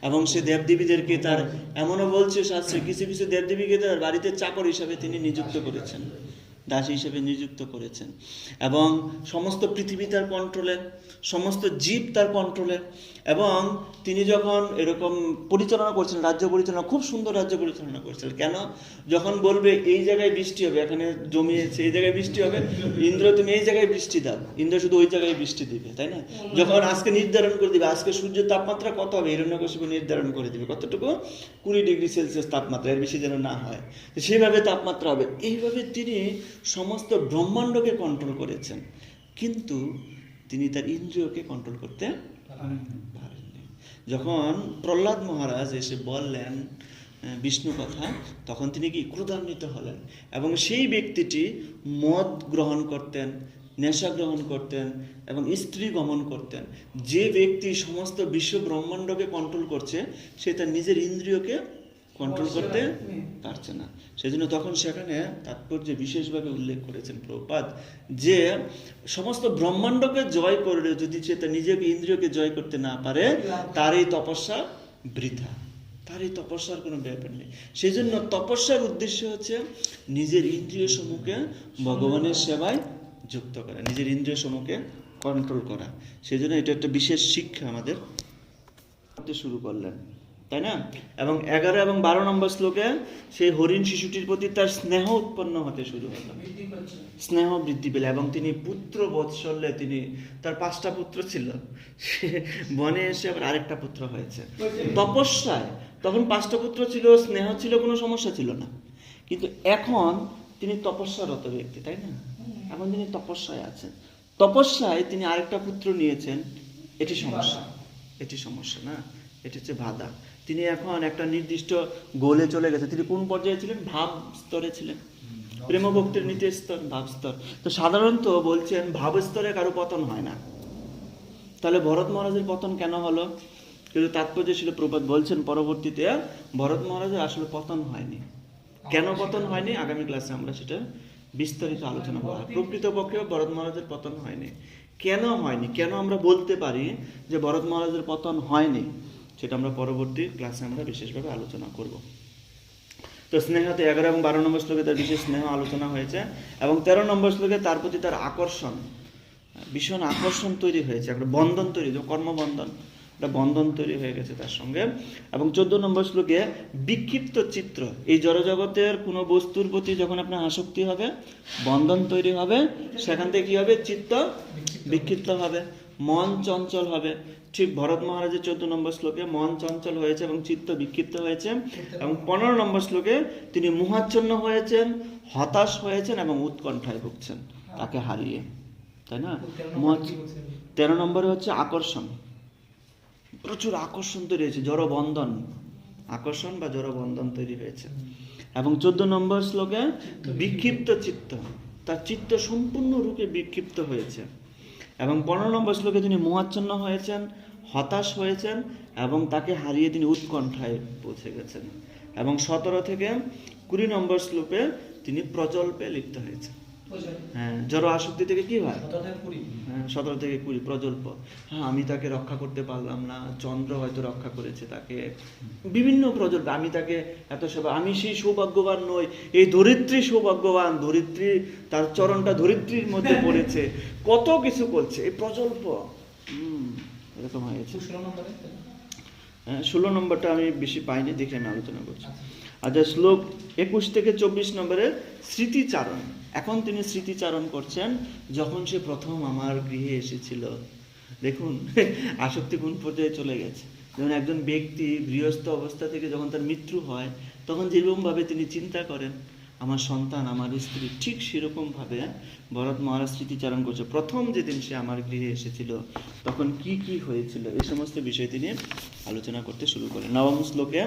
এবং সে দেবদেবীদেরকে তার এমনও বলছে শাস্ত্রে, কিছু কিছু দেবদেবীকে তার বাড়িতে চাকর হিসাবে তিনি নিযুক্ত করেছেন। দাসী হিসেবে নিযুক্ত করেছেন, এবং সমস্ত পৃথিবী তার কন্ট্রোলে, সমস্ত জীব তার কন্ট্রোলে। এবং তিনি যখন এরকম পরিচালনা করছেন, রাজ্য পরিচালনা, খুব সুন্দর রাজ্য পরিচালনা করছেন। কেন? যখন বলবে এই জায়গায় বৃষ্টি হবে, এখানে জমিয়েছে, এই জায়গায় বৃষ্টি হবে, ইন্দ্র তুমি এই জায়গায় বৃষ্টি দাও, ইন্দ্র শুধু ওই জায়গায় বৃষ্টি দিবে, তাই না? যখন আজকে নির্ধারণ করে দিবে আজকে সূর্যের তাপমাত্রা কত হবে, হিরণ্যকশিপু নির্ধারণ করে দিবে কতটুকু, 20 ডিগ্রি সেলসিয়াস তাপমাত্রা, এর বেশি যেন না হয়, তো সেইভাবে তাপমাত্রা হবে। এইভাবে তিনি সমস্ত ব্রহ্মাণ্ডকে কন্ট্রোল করেছেন, কিন্তু তিনি তার ইন্দ্রিয়কে কন্ট্রোল করতে পারেননি। যখন প্রহ্লাদ মহারাজ এসে বললেন বিষ্ণু কথা, তখন তিনি কি ক্রোধান্বিত হলেন, এবং সেই ব্যক্তিটি মদ গ্রহণ করতেন, নেশা গ্রহণ করতেন এবং স্ত্রী গমন করতেন। যে ব্যক্তি সমস্ত বিশ্ব ব্রহ্মাণ্ডকে কন্ট্রোল করছে, সে তার নিজের ইন্দ্রিয়কে কন্ট্রোল করতে পারছে না। সেজন্য তখন সেখানে তাৎপর্য বিশেষভাবে উল্লেখ করেছেন প্রভুপাদ, যে সমস্ত ব্রহ্মাণ্ডকে জয় করলে যদি সে তার নিজেকে ইন্দ্রিয়কে জয় করতে না পারে, তার এই তপস্যা বৃথা, তার এই তপস্যার কোনো ব্যাপার নেই। সেই জন্য তপস্যার উদ্দেশ্য হচ্ছে নিজের ইন্দ্রিয় সমূহকে ভগবানের সেবায় যুক্ত করা, নিজের ইন্দ্রিয় সমূহকে কন্ট্রোল করা। সেই জন্য এটা একটা বিশেষ শিক্ষা আমাদের শুরু করলেন, তাই না? এবং 11 এবং 12 নম্বর শ্লোকে সেই হরিণ শিশুটির প্রতি তার স্নেহ উৎপন্ন হতে শুরু হলো, স্নেহ বৃদ্ধি পেল, এবং তিনি পুত্র বৎসল্যে, তিনি তার 5টা পুত্র ছিল, সে বনে এসে আবার আরেকটা পুত্র হয়েছে। তপস্যায় তখন 5টা পুত্র ছিল, স্নেহ ছিল, কোনো সমস্যা ছিল না, কিন্তু এখন তিনি তপস্যারত ব্যক্তি, তাই না? এখন তিনি তপস্যায় আছেন, তপস্যায় তিনি আরেকটা পুত্র নিয়েছেন, এটি সমস্যা, এটি সমস্যা না, এটি হচ্ছে বাধা। তিনি এখন একটা নির্দিষ্ট গোলে চলে গেছে। তিনি কোন পর্যায়ে ছিলেন? ভাব স্তরে ছিলেন, প্রেম ভক্তির নীতি স্তর, ভাব স্তর। তো সাধারণত বলছেন ভাব স্তরে কারো পতন হয় না, তাহলে ভরত মহারাজের পতন কেন হলো? কিন্তু তাৎপর্য ছিল, প্রভুপাদ বলছেন পরবর্তীতে ভরত মহারাজের আসলে পতন হয়নি। কেন পতন হয়নি আগামী ক্লাসে আমরা সেটা বিস্তারিত আলোচনা করব। প্রকৃতপক্ষে ভরত মহারাজের পতন হয়নি। কেন হয়নি, কেন আমরা বলতে পারি যে ভরত মহারাজের পতন হয়নি, সেটা আমরা পরবর্তী ক্লাসে আমরা বিশেষভাবে আলোচনা করব। তো স্নেহতে 11 এবং 12 নম্বর শ্লোকে তার বিশেষ স্নেহ আলোচনা হয়েছে, এবং 13 নম্বর শ্লোকে তার প্রতি তার আকর্ষণ, ভীষণ আকর্ষণ তৈরি হয়েছে, একটা বন্ধন তৈরি, কর্মবন্ধন, একটা বন্ধন তৈরি হয়ে গেছে তার সঙ্গে। এবং 14 নম্বর শ্লোকে বিক্ষিপ্ত চিত্র, এই জড়জগতের কোনো বস্তুর প্রতি যখন আপনার আসক্তি হবে, বন্ধন তৈরি হবে, সেখান থেকে কি হবে? চিত্ত বিক্ষিপ্ত হবে, মন চঞ্চল হবে। ঠিক ভরত মহারাজের 14 নম্বর শ্লোকে মন চঞ্চল হয়েছে এবং চিত্ত বিক্ষিপ্ত হয়েছে, এবং 15 নম্বর শ্লোকে তিনি মোহাচ্ছন্ন হয়েছেন, হতাশ হয়েছেন এবং উৎকণ্ঠায় ভুগছেন তাকে হারিয়ে, তাই না? 13 নম্বরে হচ্ছে আকর্ষণ, প্রচুর আকর্ষণ তৈরি হয়েছে, জড়বন্ধন, আকর্ষণ বা জড়বন্ধন তৈরি হয়েছে। এবং 14 নম্বর শ্লোকে বিক্ষিপ্ত চিত্ত, তার চিত্ত সম্পূর্ণরূপে বিক্ষিপ্ত হয়েছে। এবং 15 নম্বর শ্লোকে তিনি মোহাচ্ছন্ন হয়েছেন, হতাশ হয়েছেন এবং তাকে হারিয়ে তিনি উৎকণ্ঠায় পৌঁছে গেছেন। এবং 17 থেকে 20 নম্বর শ্লোকে তিনি প্রজল্পে লিপ্ত হয়েছেন। হ্যাঁ, জড় আসক্তি থেকে কি হয়? 17 থেকে 20 প্রজল্প। হ্যাঁ, আমি তাকে রক্ষা করতে পারলাম না, চন্দ্র হয়তো রক্ষা করেছে তাকে, বিভিন্ন প্রজল্প, আমি তাকে এত সেবা, আমি সেই সৌভাগ্যবান নই, এই ধরিত্রী সৌভাগ্যবান, ধরিত্রী তার চরণটা ধরিত্রীর মধ্যে পড়েছে, কত কিছু করছে, এই প্রজল্প এরকম হয়েছে। 16 নম্বরটা আমি বেশি পাইনি, দেখে আমি আলোচনা করছি। আচ্ছা, শ্লোক 21 থেকে 24 নম্বরে স্মৃতিচারণ। এখন তিনি স্মৃতিচারণ করছেন যখন সে প্রথম আমার গৃহে এসেছিল। দেখুন আসক্তি কোন পর্যায়ে চলে গেছে। যেমন একজন ব্যক্তি গৃহস্থ অবস্থা থেকে যখন তার মৃত্যু হয়, তখন যেরকমভাবে তিনি চিন্তা করেন আমার সন্তান, আমার স্ত্রী, ঠিক সেরকমভাবে ভরত মহারাজ স্মৃতিচারণ করছে। প্রথম যেদিন সে আমার গৃহে এসেছিল তখন কি কি হয়েছিল, এই সমস্ত বিষয় তিনি আলোচনা করতে শুরু করেন। 9 শ্লোকে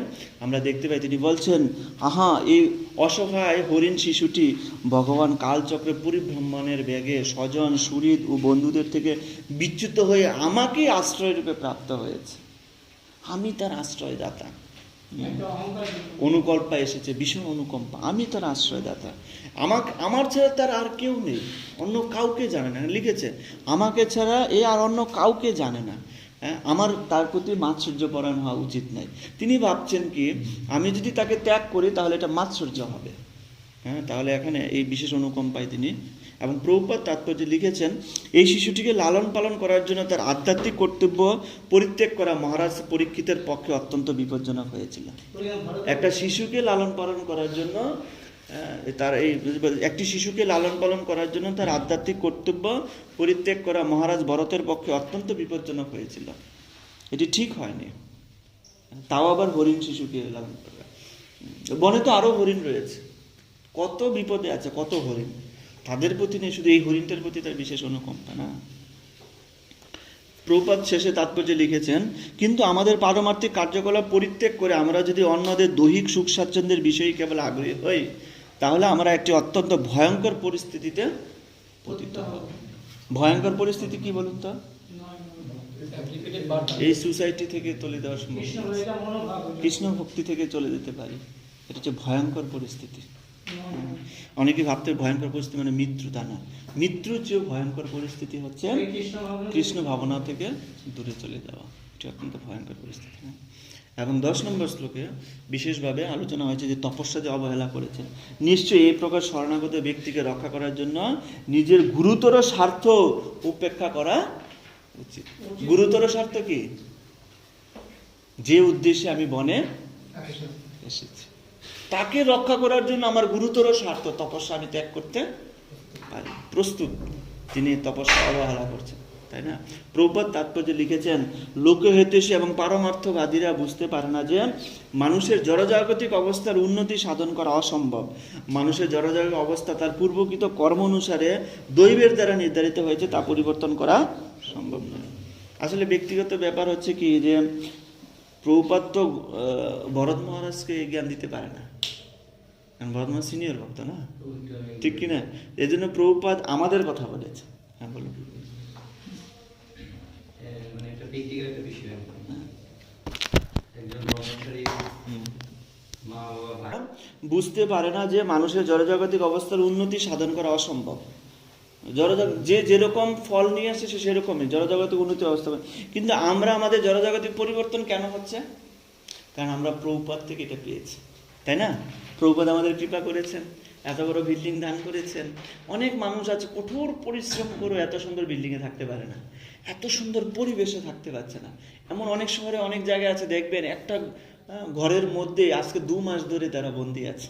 আমরা দেখতে পাই তিনি বলছেন, আহা, এই অসহায় হরিণ শিশুটি ভগবান কালচক্রে পরিভ্রমণের বেগে স্বজন সুহৃদ ও বন্ধুদের থেকে বিচ্যুত হয়ে আমাকে আশ্রয়রূপে প্রাপ্ত হয়েছে। আমি তার আশ্রয়দাতা, অনুকল্পা এসেছে, ভীষণ অনুকম্পা, আমি তার আশ্রয়দাতা, আমার ছাড়া তার আর কেউ নেই, অন্য কাউকে জানে না। লিখেছে আমাকে ছাড়া এ আর অন্য কাউকে জানে না। আমার তার প্রতি মাৎসর্যপরায়ণ হওয়া উচিত নয়। তিনি ভাবছেন কি, আমি যদি তাকে ত্যাগ করি তাহলে এটা মাৎসর্য হবে, হ্যাঁ, তাহলে এখানে এই বিশেষ অনুকম্প পায় তিনি। এবং প্রভুপাদ তাৎপর্য লিখেছেন, এই শিশুটিকে লালন পালন করার জন্য তার আধ্যাত্মিক কর্তব্য পরিত্যাগ করা মহারাজ পরীক্ষিতের পক্ষে অত্যন্ত বিপজ্জনক হয়েছিল। একটা শিশুকে লালন পালন করার জন্য তার এই একটি শিশুকে লালন পালন করার জন্য তার আধ্যাত্মিক কর্তব্য পরিত্যাগ করা মহারাজ ভরতের পক্ষে অত্যন্ত বিপজ্জনক হয়েছিল। এটি ঠিক হয়নি। তাও আবার হরিণ শিশুকে লালন করা। বনে তো আরো হরিণ রয়েছে, কত বিপদে আছে, কত হরিণ, তাদের প্রতি নেই, শুধু এই হরিণটার প্রতি তার বিশেষ অনুকম্পা না। প্রভুপাদ শেষে তাৎপর্য লিখেছেন, কিন্তু আমাদের পারমার্থিক কার্যকলাপ পরিত্যাগ করে আমরা যদি অন্যদের দৈহিক সুখ স্বাচ্ছন্দ্যের বিষয়ে কেবল আগ্রহী হই, তাহলে আমরা একটি অত্যন্ত ভয়ঙ্কর পরিস্থিতিতে পতিত হব। ভয়ঙ্কর পরিস্থিতি কি বলুন তো? এই সোসাইটি থেকে চলে দেওয়ার সম্ভব, কৃষ্ণ ভক্তি থেকে চলে যেতে পারি, এটা হচ্ছে ভয়ঙ্কর পরিস্থিতি। অনেকে ভাবতে ভয়ঙ্কর পরিস্থিতি মানে মৃত্যু, তা না। মৃত্যুর চেয়েও ভয়ঙ্কর পরিস্থিতি হচ্ছে কৃষ্ণ ভাবনা থেকে দূরে চলে যাওয়া, এটা অত্যন্ত ভয়ঙ্কর পরিস্থিতি। এবং 10 নম্বর শ্লোকে বিশেষভাবে আলোচনা হয়েছে যে তপস্যা যে অবহেলা করেছে, নিশ্চয়ই এই প্রকার শরণাগত ব্যক্তিকে রক্ষা করার জন্য নিজের গুরুতর স্বার্থ উপেক্ষা করা উচিত। গুরুতর স্বার্থ কি? যে উদ্দেশ্যে আমি বনে এসেছি তাকে রক্ষা করার জন্য আমার গুরুতর স্বার্থ তপস্যা আমি ত্যাগ করতে পারি, প্রস্তুত। তিনি তপস্যা অবহেলা করছেন, তাই না? প্রভুপাদ তাৎপর্য লিখেছেন, লোকহিতৈষী এবং পারমার্থবাদীরা বুঝতে পারে না যে মানুষের জড়জাগতিক অবস্থার উন্নতি সাধন করা অসম্ভব। মানুষের জড়জাগতিক অবস্থা তার পূর্বকৃত কর্ম অনুসারে দৈবের দ্বারা নির্ধারিত হয়েছে, তা পরিবর্তন করা সম্ভব নয়। আসলে ব্যক্তিগত ব্যাপার হচ্ছে কি, যে প্রভুপাদ তো ভরত মহারাজকে জ্ঞান দিতে পারে না, কারণ ভরত মহারাজ সিনিয়র ভক্ত না, ঠিক কিনা? এই জন্য প্রভুপাদ আমাদের কথা বলেছে। হ্যাঁ, বলুন। মানে একটা ব্যক্তিগত একটা বিষয়, একজন ব্রহ্মচারী মা বাবা ভাই বুঝতে পারে না যে মানুষের জড়জাগতিক অবস্থার উন্নতি সাধন করা অসম্ভব। যে যেরকম ফল নিয়ে আসে সে সেরকমই জড়জাগতিক উন্নতি অবস্থা। কিন্তু আমরা আমাদের জড়জাগতিক পরিবর্তন কেন হচ্ছে? কারণ আমরা প্রভুপাদ থেকে এটা পেয়েছি, তাই না? প্রভুপাদ আমাদের কৃপা করেছেন, এত বড় বিল্ডিং দান করেছেন। অনেক মানুষ আছে কঠোর পরিশ্রম করেও এত সুন্দর বিল্ডিংয়ে থাকতে পারে না, এত সুন্দর পরিবেশে থাকতে পারছে না। এমন অনেক শহরে অনেক জায়গায় আছে, দেখবেন একটা ঘরের মধ্যে আজকে 2 মাস ধরে তারা বন্দি আছে,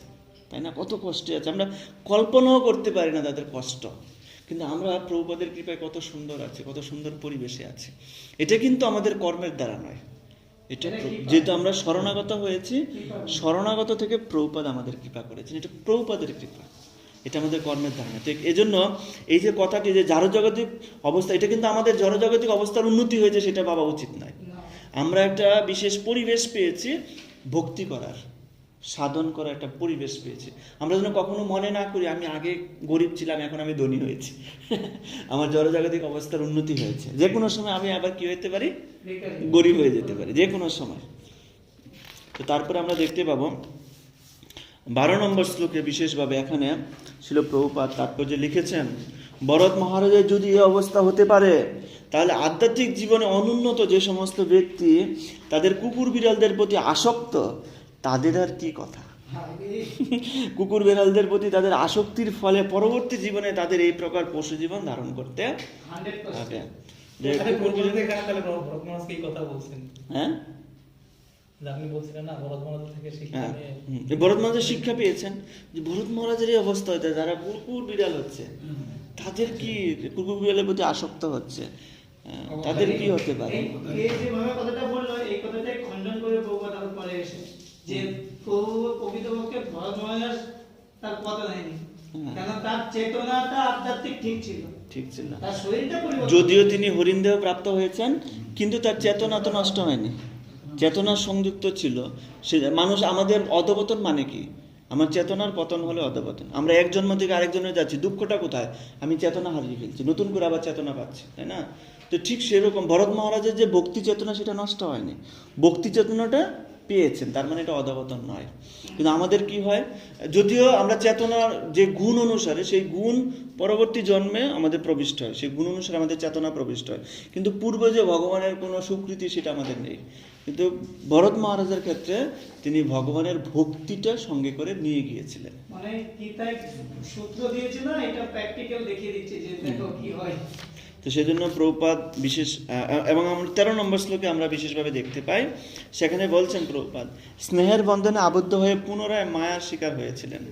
তাই না? কত কষ্টে আছে, আমরা কল্পনাও করতে পারি না তাদের কষ্ট। কিন্তু আমরা প্রভুপাদের কৃপায় কত সুন্দর আছে, কত সুন্দর পরিবেশে আছে। এটা কিন্তু আমাদের কর্মের দ্বারা নয়, এটা যেহেতু আমরা শরণাগত হয়েছি, শরণাগত থেকে প্রভুপাদ আমাদের কৃপা করেছেন, এটা প্রভুপাদের কৃপা, এটা আমাদের কর্মের দ্বারা নয়। ঠিক এজন্য এই যে কথাটি যে জড়জাগতিক অবস্থা, এটা কিন্তু আমাদের জড়জাগতিক অবস্থার উন্নতি হয়েছে সেটা ভাবা উচিত নয়। আমরা একটা বিশেষ পরিবেশ পেয়েছি ভক্তি করার, সাধন করার একটা পরিবেশ পেয়েছি। আমরা যেন কখনো মনে না করি আমি আগে গরিব ছিলাম এখন আমি ধনী হয়েছি, আমার জড়জাগতিক অবস্থার উন্নতি হয়েছে। যে কোনো সময় আমি আবার কি হতে পারি? গরিব হয়ে যেতে পারি, যে কোনো সময়। তো তারপরে আমরা দেখতে পাবো 12 নম্বর শ্লোকে বিশেষভাবে এখানে ছিল প্রভুপাদ তাৎপর্য লিখেছেন, ভরত মহারাজের যদি এই অবস্থা হতে পারে, তাহলে আধ্যাত্মিক জীবনে অনুন্নত যে সমস্ত ব্যক্তি তাদের কুকুর বিড়ালদের প্রতি আসক্ত, তাদের আর কি কথা? কুকুর বিড়ালদের প্রতি তাদের আসক্তির ফলে পরবর্তী জীবনে তাদের এই প্রকার পশু জীবন ধারণ করতে হবে। হ্যাঁ, আপনি বলছিলেন না ভরত মহারাজ থেকে শিক্ষা নিয়ে, ভরত মহারাজের শিক্ষা পেয়েছেন যে ভরত মহারাজের এই অবস্থা হচ্ছে, যারা কুকুর বিড়াল হচ্ছে তাদের কি, কুকুর বিড়ালের প্রতি আসক্ত হচ্ছে, তাদের কি হতে পারে? এই যেভাবে কথাটা বললো, এই কথাটাই খণ্ডন করে প্রভুপাদ আবার পরে এসে যে প্রকৃতপক্ষে ভরত মহারাজ তার কথা নেয়নি, কেন তার চেতনাটা আধ্যাত্মিক ঠিক ছিল, ঠিক ছিল। তার শরীরটা পরিবর্তন, যদিও তিনি হরিণদেহ প্রাপ্ত হয়েছেন, কিন্তু তার চেতনা তো নষ্ট হয়নি, চেতনা সংযুক্ত ছিল। সে মানুষ, আমাদের অধপতন মানে কি? আমার চেতনার পতন হলে অধপতন। আমরা এক জন্ম থেকে আরেকজনে যাচ্ছি, দুঃখটা কোথায়? আমি চেতনা হারিয়ে ফেলছি, নতুন করে আবার চেতনা পাচ্ছি, তাই না? তো ঠিক সেরকম ভরত মহারাজের যে ভক্তি চেতনা সেটা নষ্ট হয়নি, ভক্তি চেতনাটা পেয়েছেন, তার মানে এটা অধপতন নয়। কিন্তু আমাদের কি হয়, যদিও আমরা চেতনার যে গুণ অনুসারে, সেই গুণ পরবর্তী জন্মে আমাদের প্রবিষ্ট হয়, সেই গুণ অনুসারে আমাদের চেতনা প্রবিষ্ট হয়, কিন্তু পূর্বে যে ভগবানের কোনো স্বীকৃতি সেটা আমাদের নেই। কিন্তু ভরত মহারাজের ক্ষেত্রে তিনি ভগবানের ভক্তিটা সঙ্গে করে নিয়ে গিয়েছিলেন। মানে গীতায় সূত্র দিয়েছে না, এটা প্র্যাকটিক্যাল দেখিয়ে দিচ্ছে যে দেখো কি হয়। তো সেই জন্য প্রভুপাদ বিশেষ এবং আমরা 13 নম্বর শ্লোকে আমরা বিশেষভাবে দেখতে পাই, সেখানে বলছেন প্রভুপাদ স্নেহের বন্ধনে আবদ্ধ হয়ে পুনরায় মায়ার শিকার হয়েছিলেন।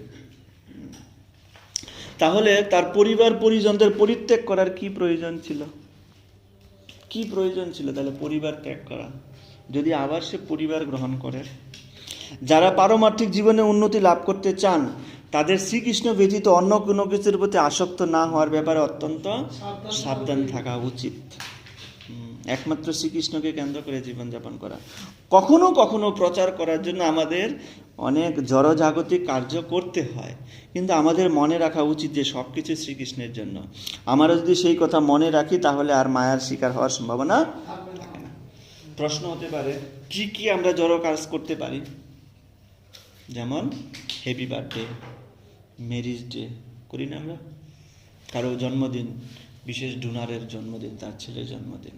তাহলে তার পরিবার পরিজনদের পরিত্যাগ করার কি প্রয়োজন ছিল? কি প্রয়োজন ছিল তাহলে পরিবার ত্যাগ করা, যদি আবার সে পরিবার গ্রহণ করে? যারা পারমার্থিক জীবনে উন্নতি লাভ করতে চান তাদের শ্রীকৃষ্ণ ব্যতীত অন্য কোনো কিছুর প্রতি আসক্ত না হওয়ার ব্যাপারে অত্যন্ত সাবধান থাকা উচিত। একমাত্র শ্রীকৃষ্ণকে কেন্দ্র করে জীবনযাপন করা। কখনো কখনো প্রচার করার জন্য আমাদের অনেক জড়জাগতিক কার্য করতে হয়, কিন্তু আমাদের মনে রাখা উচিত যে সব কিছু শ্রীকৃষ্ণের জন্য। আমরা যদি সেই কথা মনে রাখি তাহলে আর মায়ার শিকার হওয়ার সম্ভাবনা থাকে না। প্রশ্ন হতে পারে কি কি আমরা জড় কাজ করতে পারি? যেমন হ্যাপি বার্থডে, ম্যারেজ ডে করি না আমরা? কারো জন্মদিন, বিশেষ ডোনারের জন্মদিন, তার ছেলের জন্মদিন,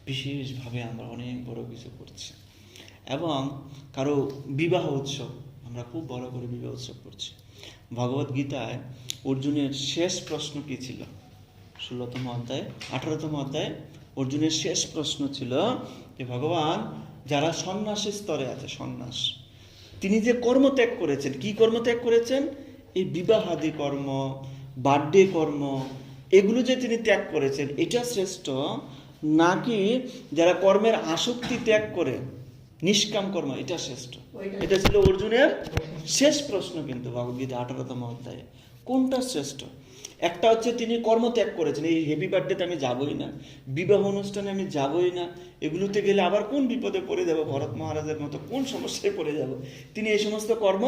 বিশেষভাবে আমরা অনেক বড় কিছু করছি। এবং কারো বিবাহ উৎসব, আমরা খুব বড় করে বিবাহ উৎসব করছি। ভগবদ গীতায় অর্জুনের শেষ প্রশ্ন কি ছিল? 16তম অধ্যায় 18তম অধ্যায় অর্জুনের শেষ প্রশ্ন ছিল যে ভগবান, যারা সন্ন্যাসী স্তরে আছে, সন্ন্যাস, তিনি যে কর্মত্যাগ করেছেন, কি কর্মত্যাগ করেছেন? এই বিবাহাদি কর্ম, বার্থডে কর্ম, এগুলো যে তিনি ত্যাগ করেছেন, এটা শ্রেষ্ঠ নাকি যারা কর্মের আসক্তি ত্যাগ করে নিষ্কাম কর্ম, এটা শ্রেষ্ঠ? এটা ছিল অর্জুনের শেষ প্রশ্ন কিন্তু ভগবদ্গীতা 18তম অধ্যায়ে। কোনটা শ্রেষ্ঠ? একটা হচ্ছে তিনি কর্ম ত্যাগ করেছেন, এই হ্যাপি বার্থডেতে আমি যাবই না, বিবাহ অনুষ্ঠানে আমি যাবই না, এগুলোতে গেলে আবার কোন বিপদে পড়ে যাব, ভরত মহারাজের মতো কোন সমস্যায় পড়ে যাব। তিনি এই সমস্ত কর্ম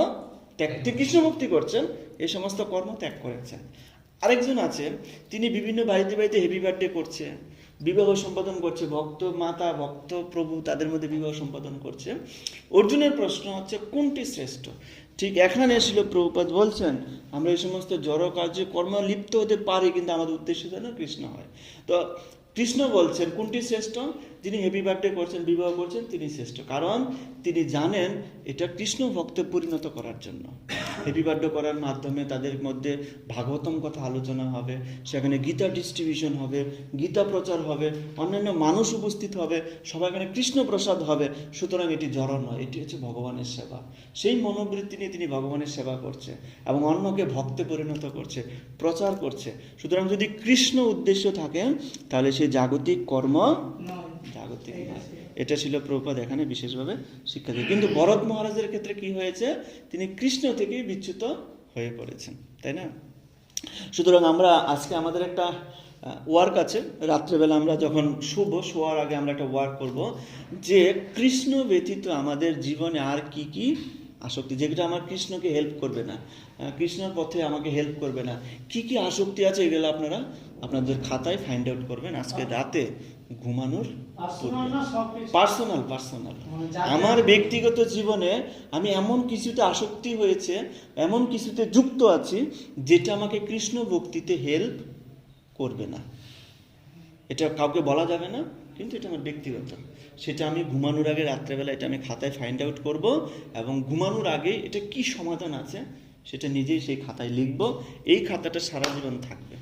ত্যাগ, তিনি কৃষ্ণ ভক্তি করছেন, এই সমস্ত কর্ম ত্যাগ করেছেন। আরেকজন আছে, তিনি বিভিন্ন বাড়িতে বাড়িতে হ্যাপি বার্থডে করছে, বিবাহ সম্পাদন করছে, ভক্ত মাতা, ভক্ত প্রভু, তাদের মধ্যে বিবাহ সম্পাদন করছে। অর্জুনের প্রশ্ন হচ্ছে কোনটি শ্রেষ্ঠ? ঠিক এখানে ছিল প্রভুপাদ বলছেন আমরা এই সমস্ত জড় কার্যে কর্ম লিপ্ত হতে পারি, কিন্তু আমাদের উদ্দেশ্য যেন কৃষ্ণ হয়। তো কৃষ্ণ বলছেন কোনটি শ্রেষ্ঠ? যিনি হ্যাপি বার্থডে করছেন, বিবাহ করছেন, তিনি শ্রেষ্ঠ, কারণ তিনি জানেন এটা কৃষ্ণ ভক্তে পরিণত করার জন্য। হ্যাপি বার্থডে করার মাধ্যমে তাদের মধ্যে ভাগবতম কথা আলোচনা হবে, সেখানে গীতা ডিস্ট্রিবিউশন হবে, গীতা প্রচার হবে, অন্যান্য মানুষ উপস্থিত হবে, সবাই এখানে কৃষ্ণ প্রসাদ হবে। সুতরাং এটি জড় নয়, এটি হচ্ছে ভগবানের সেবা। সেই মনোবৃত্তি নিয়ে তিনি ভগবানের সেবা করছে এবং অন্যকে ভক্তে পরিণত করছে, প্রচার করছে। সুতরাং যদি কৃষ্ণ উদ্দেশ্য থাকে তাহলে সেই জাগতিক কর্ম জাগতিক নয়। এটা ছিল প্রভুপাদ এখানে বিশেষভাবে শিক্ষা দিয়ে। কিন্তু ভরত মহারাজের ক্ষেত্রে কি হয়েছে? তিনি কৃষ্ণ থেকেই বিচ্যুত হয়ে পড়েছেন, তাই না? সুতরাং আমরা আজকে আমাদের একটা ওয়ার্ক আছে, রাত্রেবেলা আমরা যখন শোয়ার আগে আমরা একটা ওয়ার্ক করব যে কৃষ্ণ ব্যতীত আমাদের জীবনে আর কি কি আসক্তি, যেটা আমার কৃষ্ণকে হেল্প করবে না, কৃষ্ণের পথে আমাকে হেল্প করবে না, কি কি আসক্তি আছে, এগুলো আপনারা আপনাদের খাতায় ফাইন্ড আউট করবেন আজকে রাতে ঘুমানোর পার্সোনাল। আমার ব্যক্তিগত জীবনে আমি এমন কিছুতে আসক্তি হয়েছে, এমন কিছুতে যুক্ত আছি যেটা আমাকে কৃষ্ণ ভক্তিতে হেল্প করবে না। এটা কাউকে বলা যাবে না, কিন্তু এটা আমার ব্যক্তিগত। সেটা আমি ঘুমানোর আগে রাত্রেবেলা এটা আমি খাতায় ফাইন্ড আউট করব এবং ঘুমানোর আগে এটা কি সমাধান আছে সেটা নিজেই সেই খাতায় লিখব। এই খাতাটা সারা জীবন থাকবে।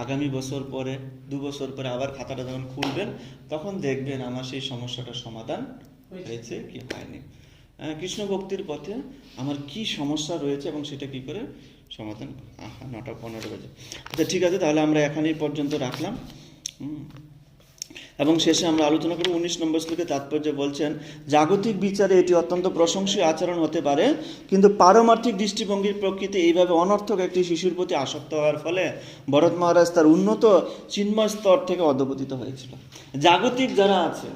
আগামী বছর পরে, 2 বছর পরে আবার খাতাটা যখন খুলবেন তখন দেখবেন আমার সেই সমস্যাটার সমাধান হয়েছে কি হয়নি। কৃষ্ণ ভক্তির পথে আমার কি সমস্যা রয়েছে এবং সেটা কি করে সমাধান। 9:15 বাজে। আচ্ছা ঠিক আছে, তাহলে আমরা এখানেই পর্যন্ত রাখলাম। এবং শেষে আমরা আলোচনা করব 19 নম্বর শ্লোকে তাৎপর্য বলছেন জাগতিক বিচারে এটি অত্যন্ত প্রশংসনীয় আচরণ হতে পারে, কিন্তু পারমার্থিক দৃষ্টিভঙ্গির প্রকৃতি এইভাবে অনর্থক একটি শিশুর প্রতি আসক্ত হওয়ার ফলে ভরত মহারাজ তার উন্নত চিন্ময় স্তর থেকে অধঃপতিত হয়েছিল। জাগতিক যারা আছে,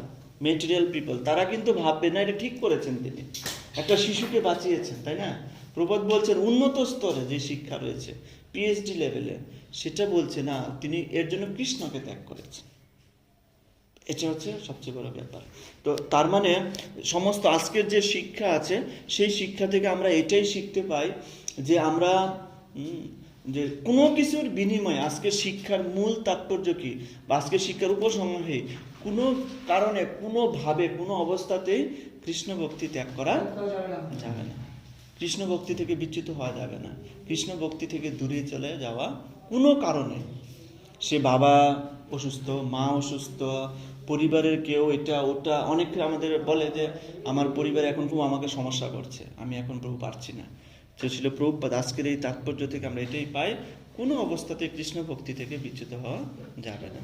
মেটেরিয়াল পিপল, তারা কিন্তু ভাববে না এটা ঠিক করেছেন, তিনি একটা শিশুকে বাঁচিয়েছেন, তাই না? প্রভুপাদ বলছেন উন্নত স্তরে যে শিক্ষা রয়েছে, PhD লেভেলে, সেটা বলছে না, তিনি এর জন্য কৃষ্ণকে ত্যাগ করেছেন। এটা হচ্ছে সবচেয়ে বড় ব্যাপার। তো তার মানে সমস্ত আজকের যে শিক্ষা আছে সেই শিক্ষা থেকে আমরা এটাই শিখতে পাই যে আমরা যে কোনো কিছুর বিনিময়ে আজকে শিক্ষার মূল তাৎপর্য কি বা আজকে শিক্ষার উপসংহারে কোনো কারণে কোনোভাবে কোনো অবস্থাতেই কৃষ্ণ ভক্তি ত্যাগ করা যাবে না। কৃষ্ণ ভক্তি থেকে বিচ্যুত হওয়া যাবে না। কৃষ্ণ ভক্তি থেকে দূরে চলে যাওয়া কোনো কারণে, সে বাবা অসুস্থ, মা অসুস্থ, পরিবারের কেউ এটা ওটা, অনেকে আমাদের বলে যে আমার পরিবার এখন খুব আমাকে সমস্যা করছে, আমি এখন প্রভু পারছি না। সে ছিল প্রভুপাদ। আজকের এই তাৎপর্য থেকে আমরা এটাই পাই, কোনো অবস্থাতে কৃষ্ণ ভক্তি থেকে বিচ্যুত হওয়া যাবে না।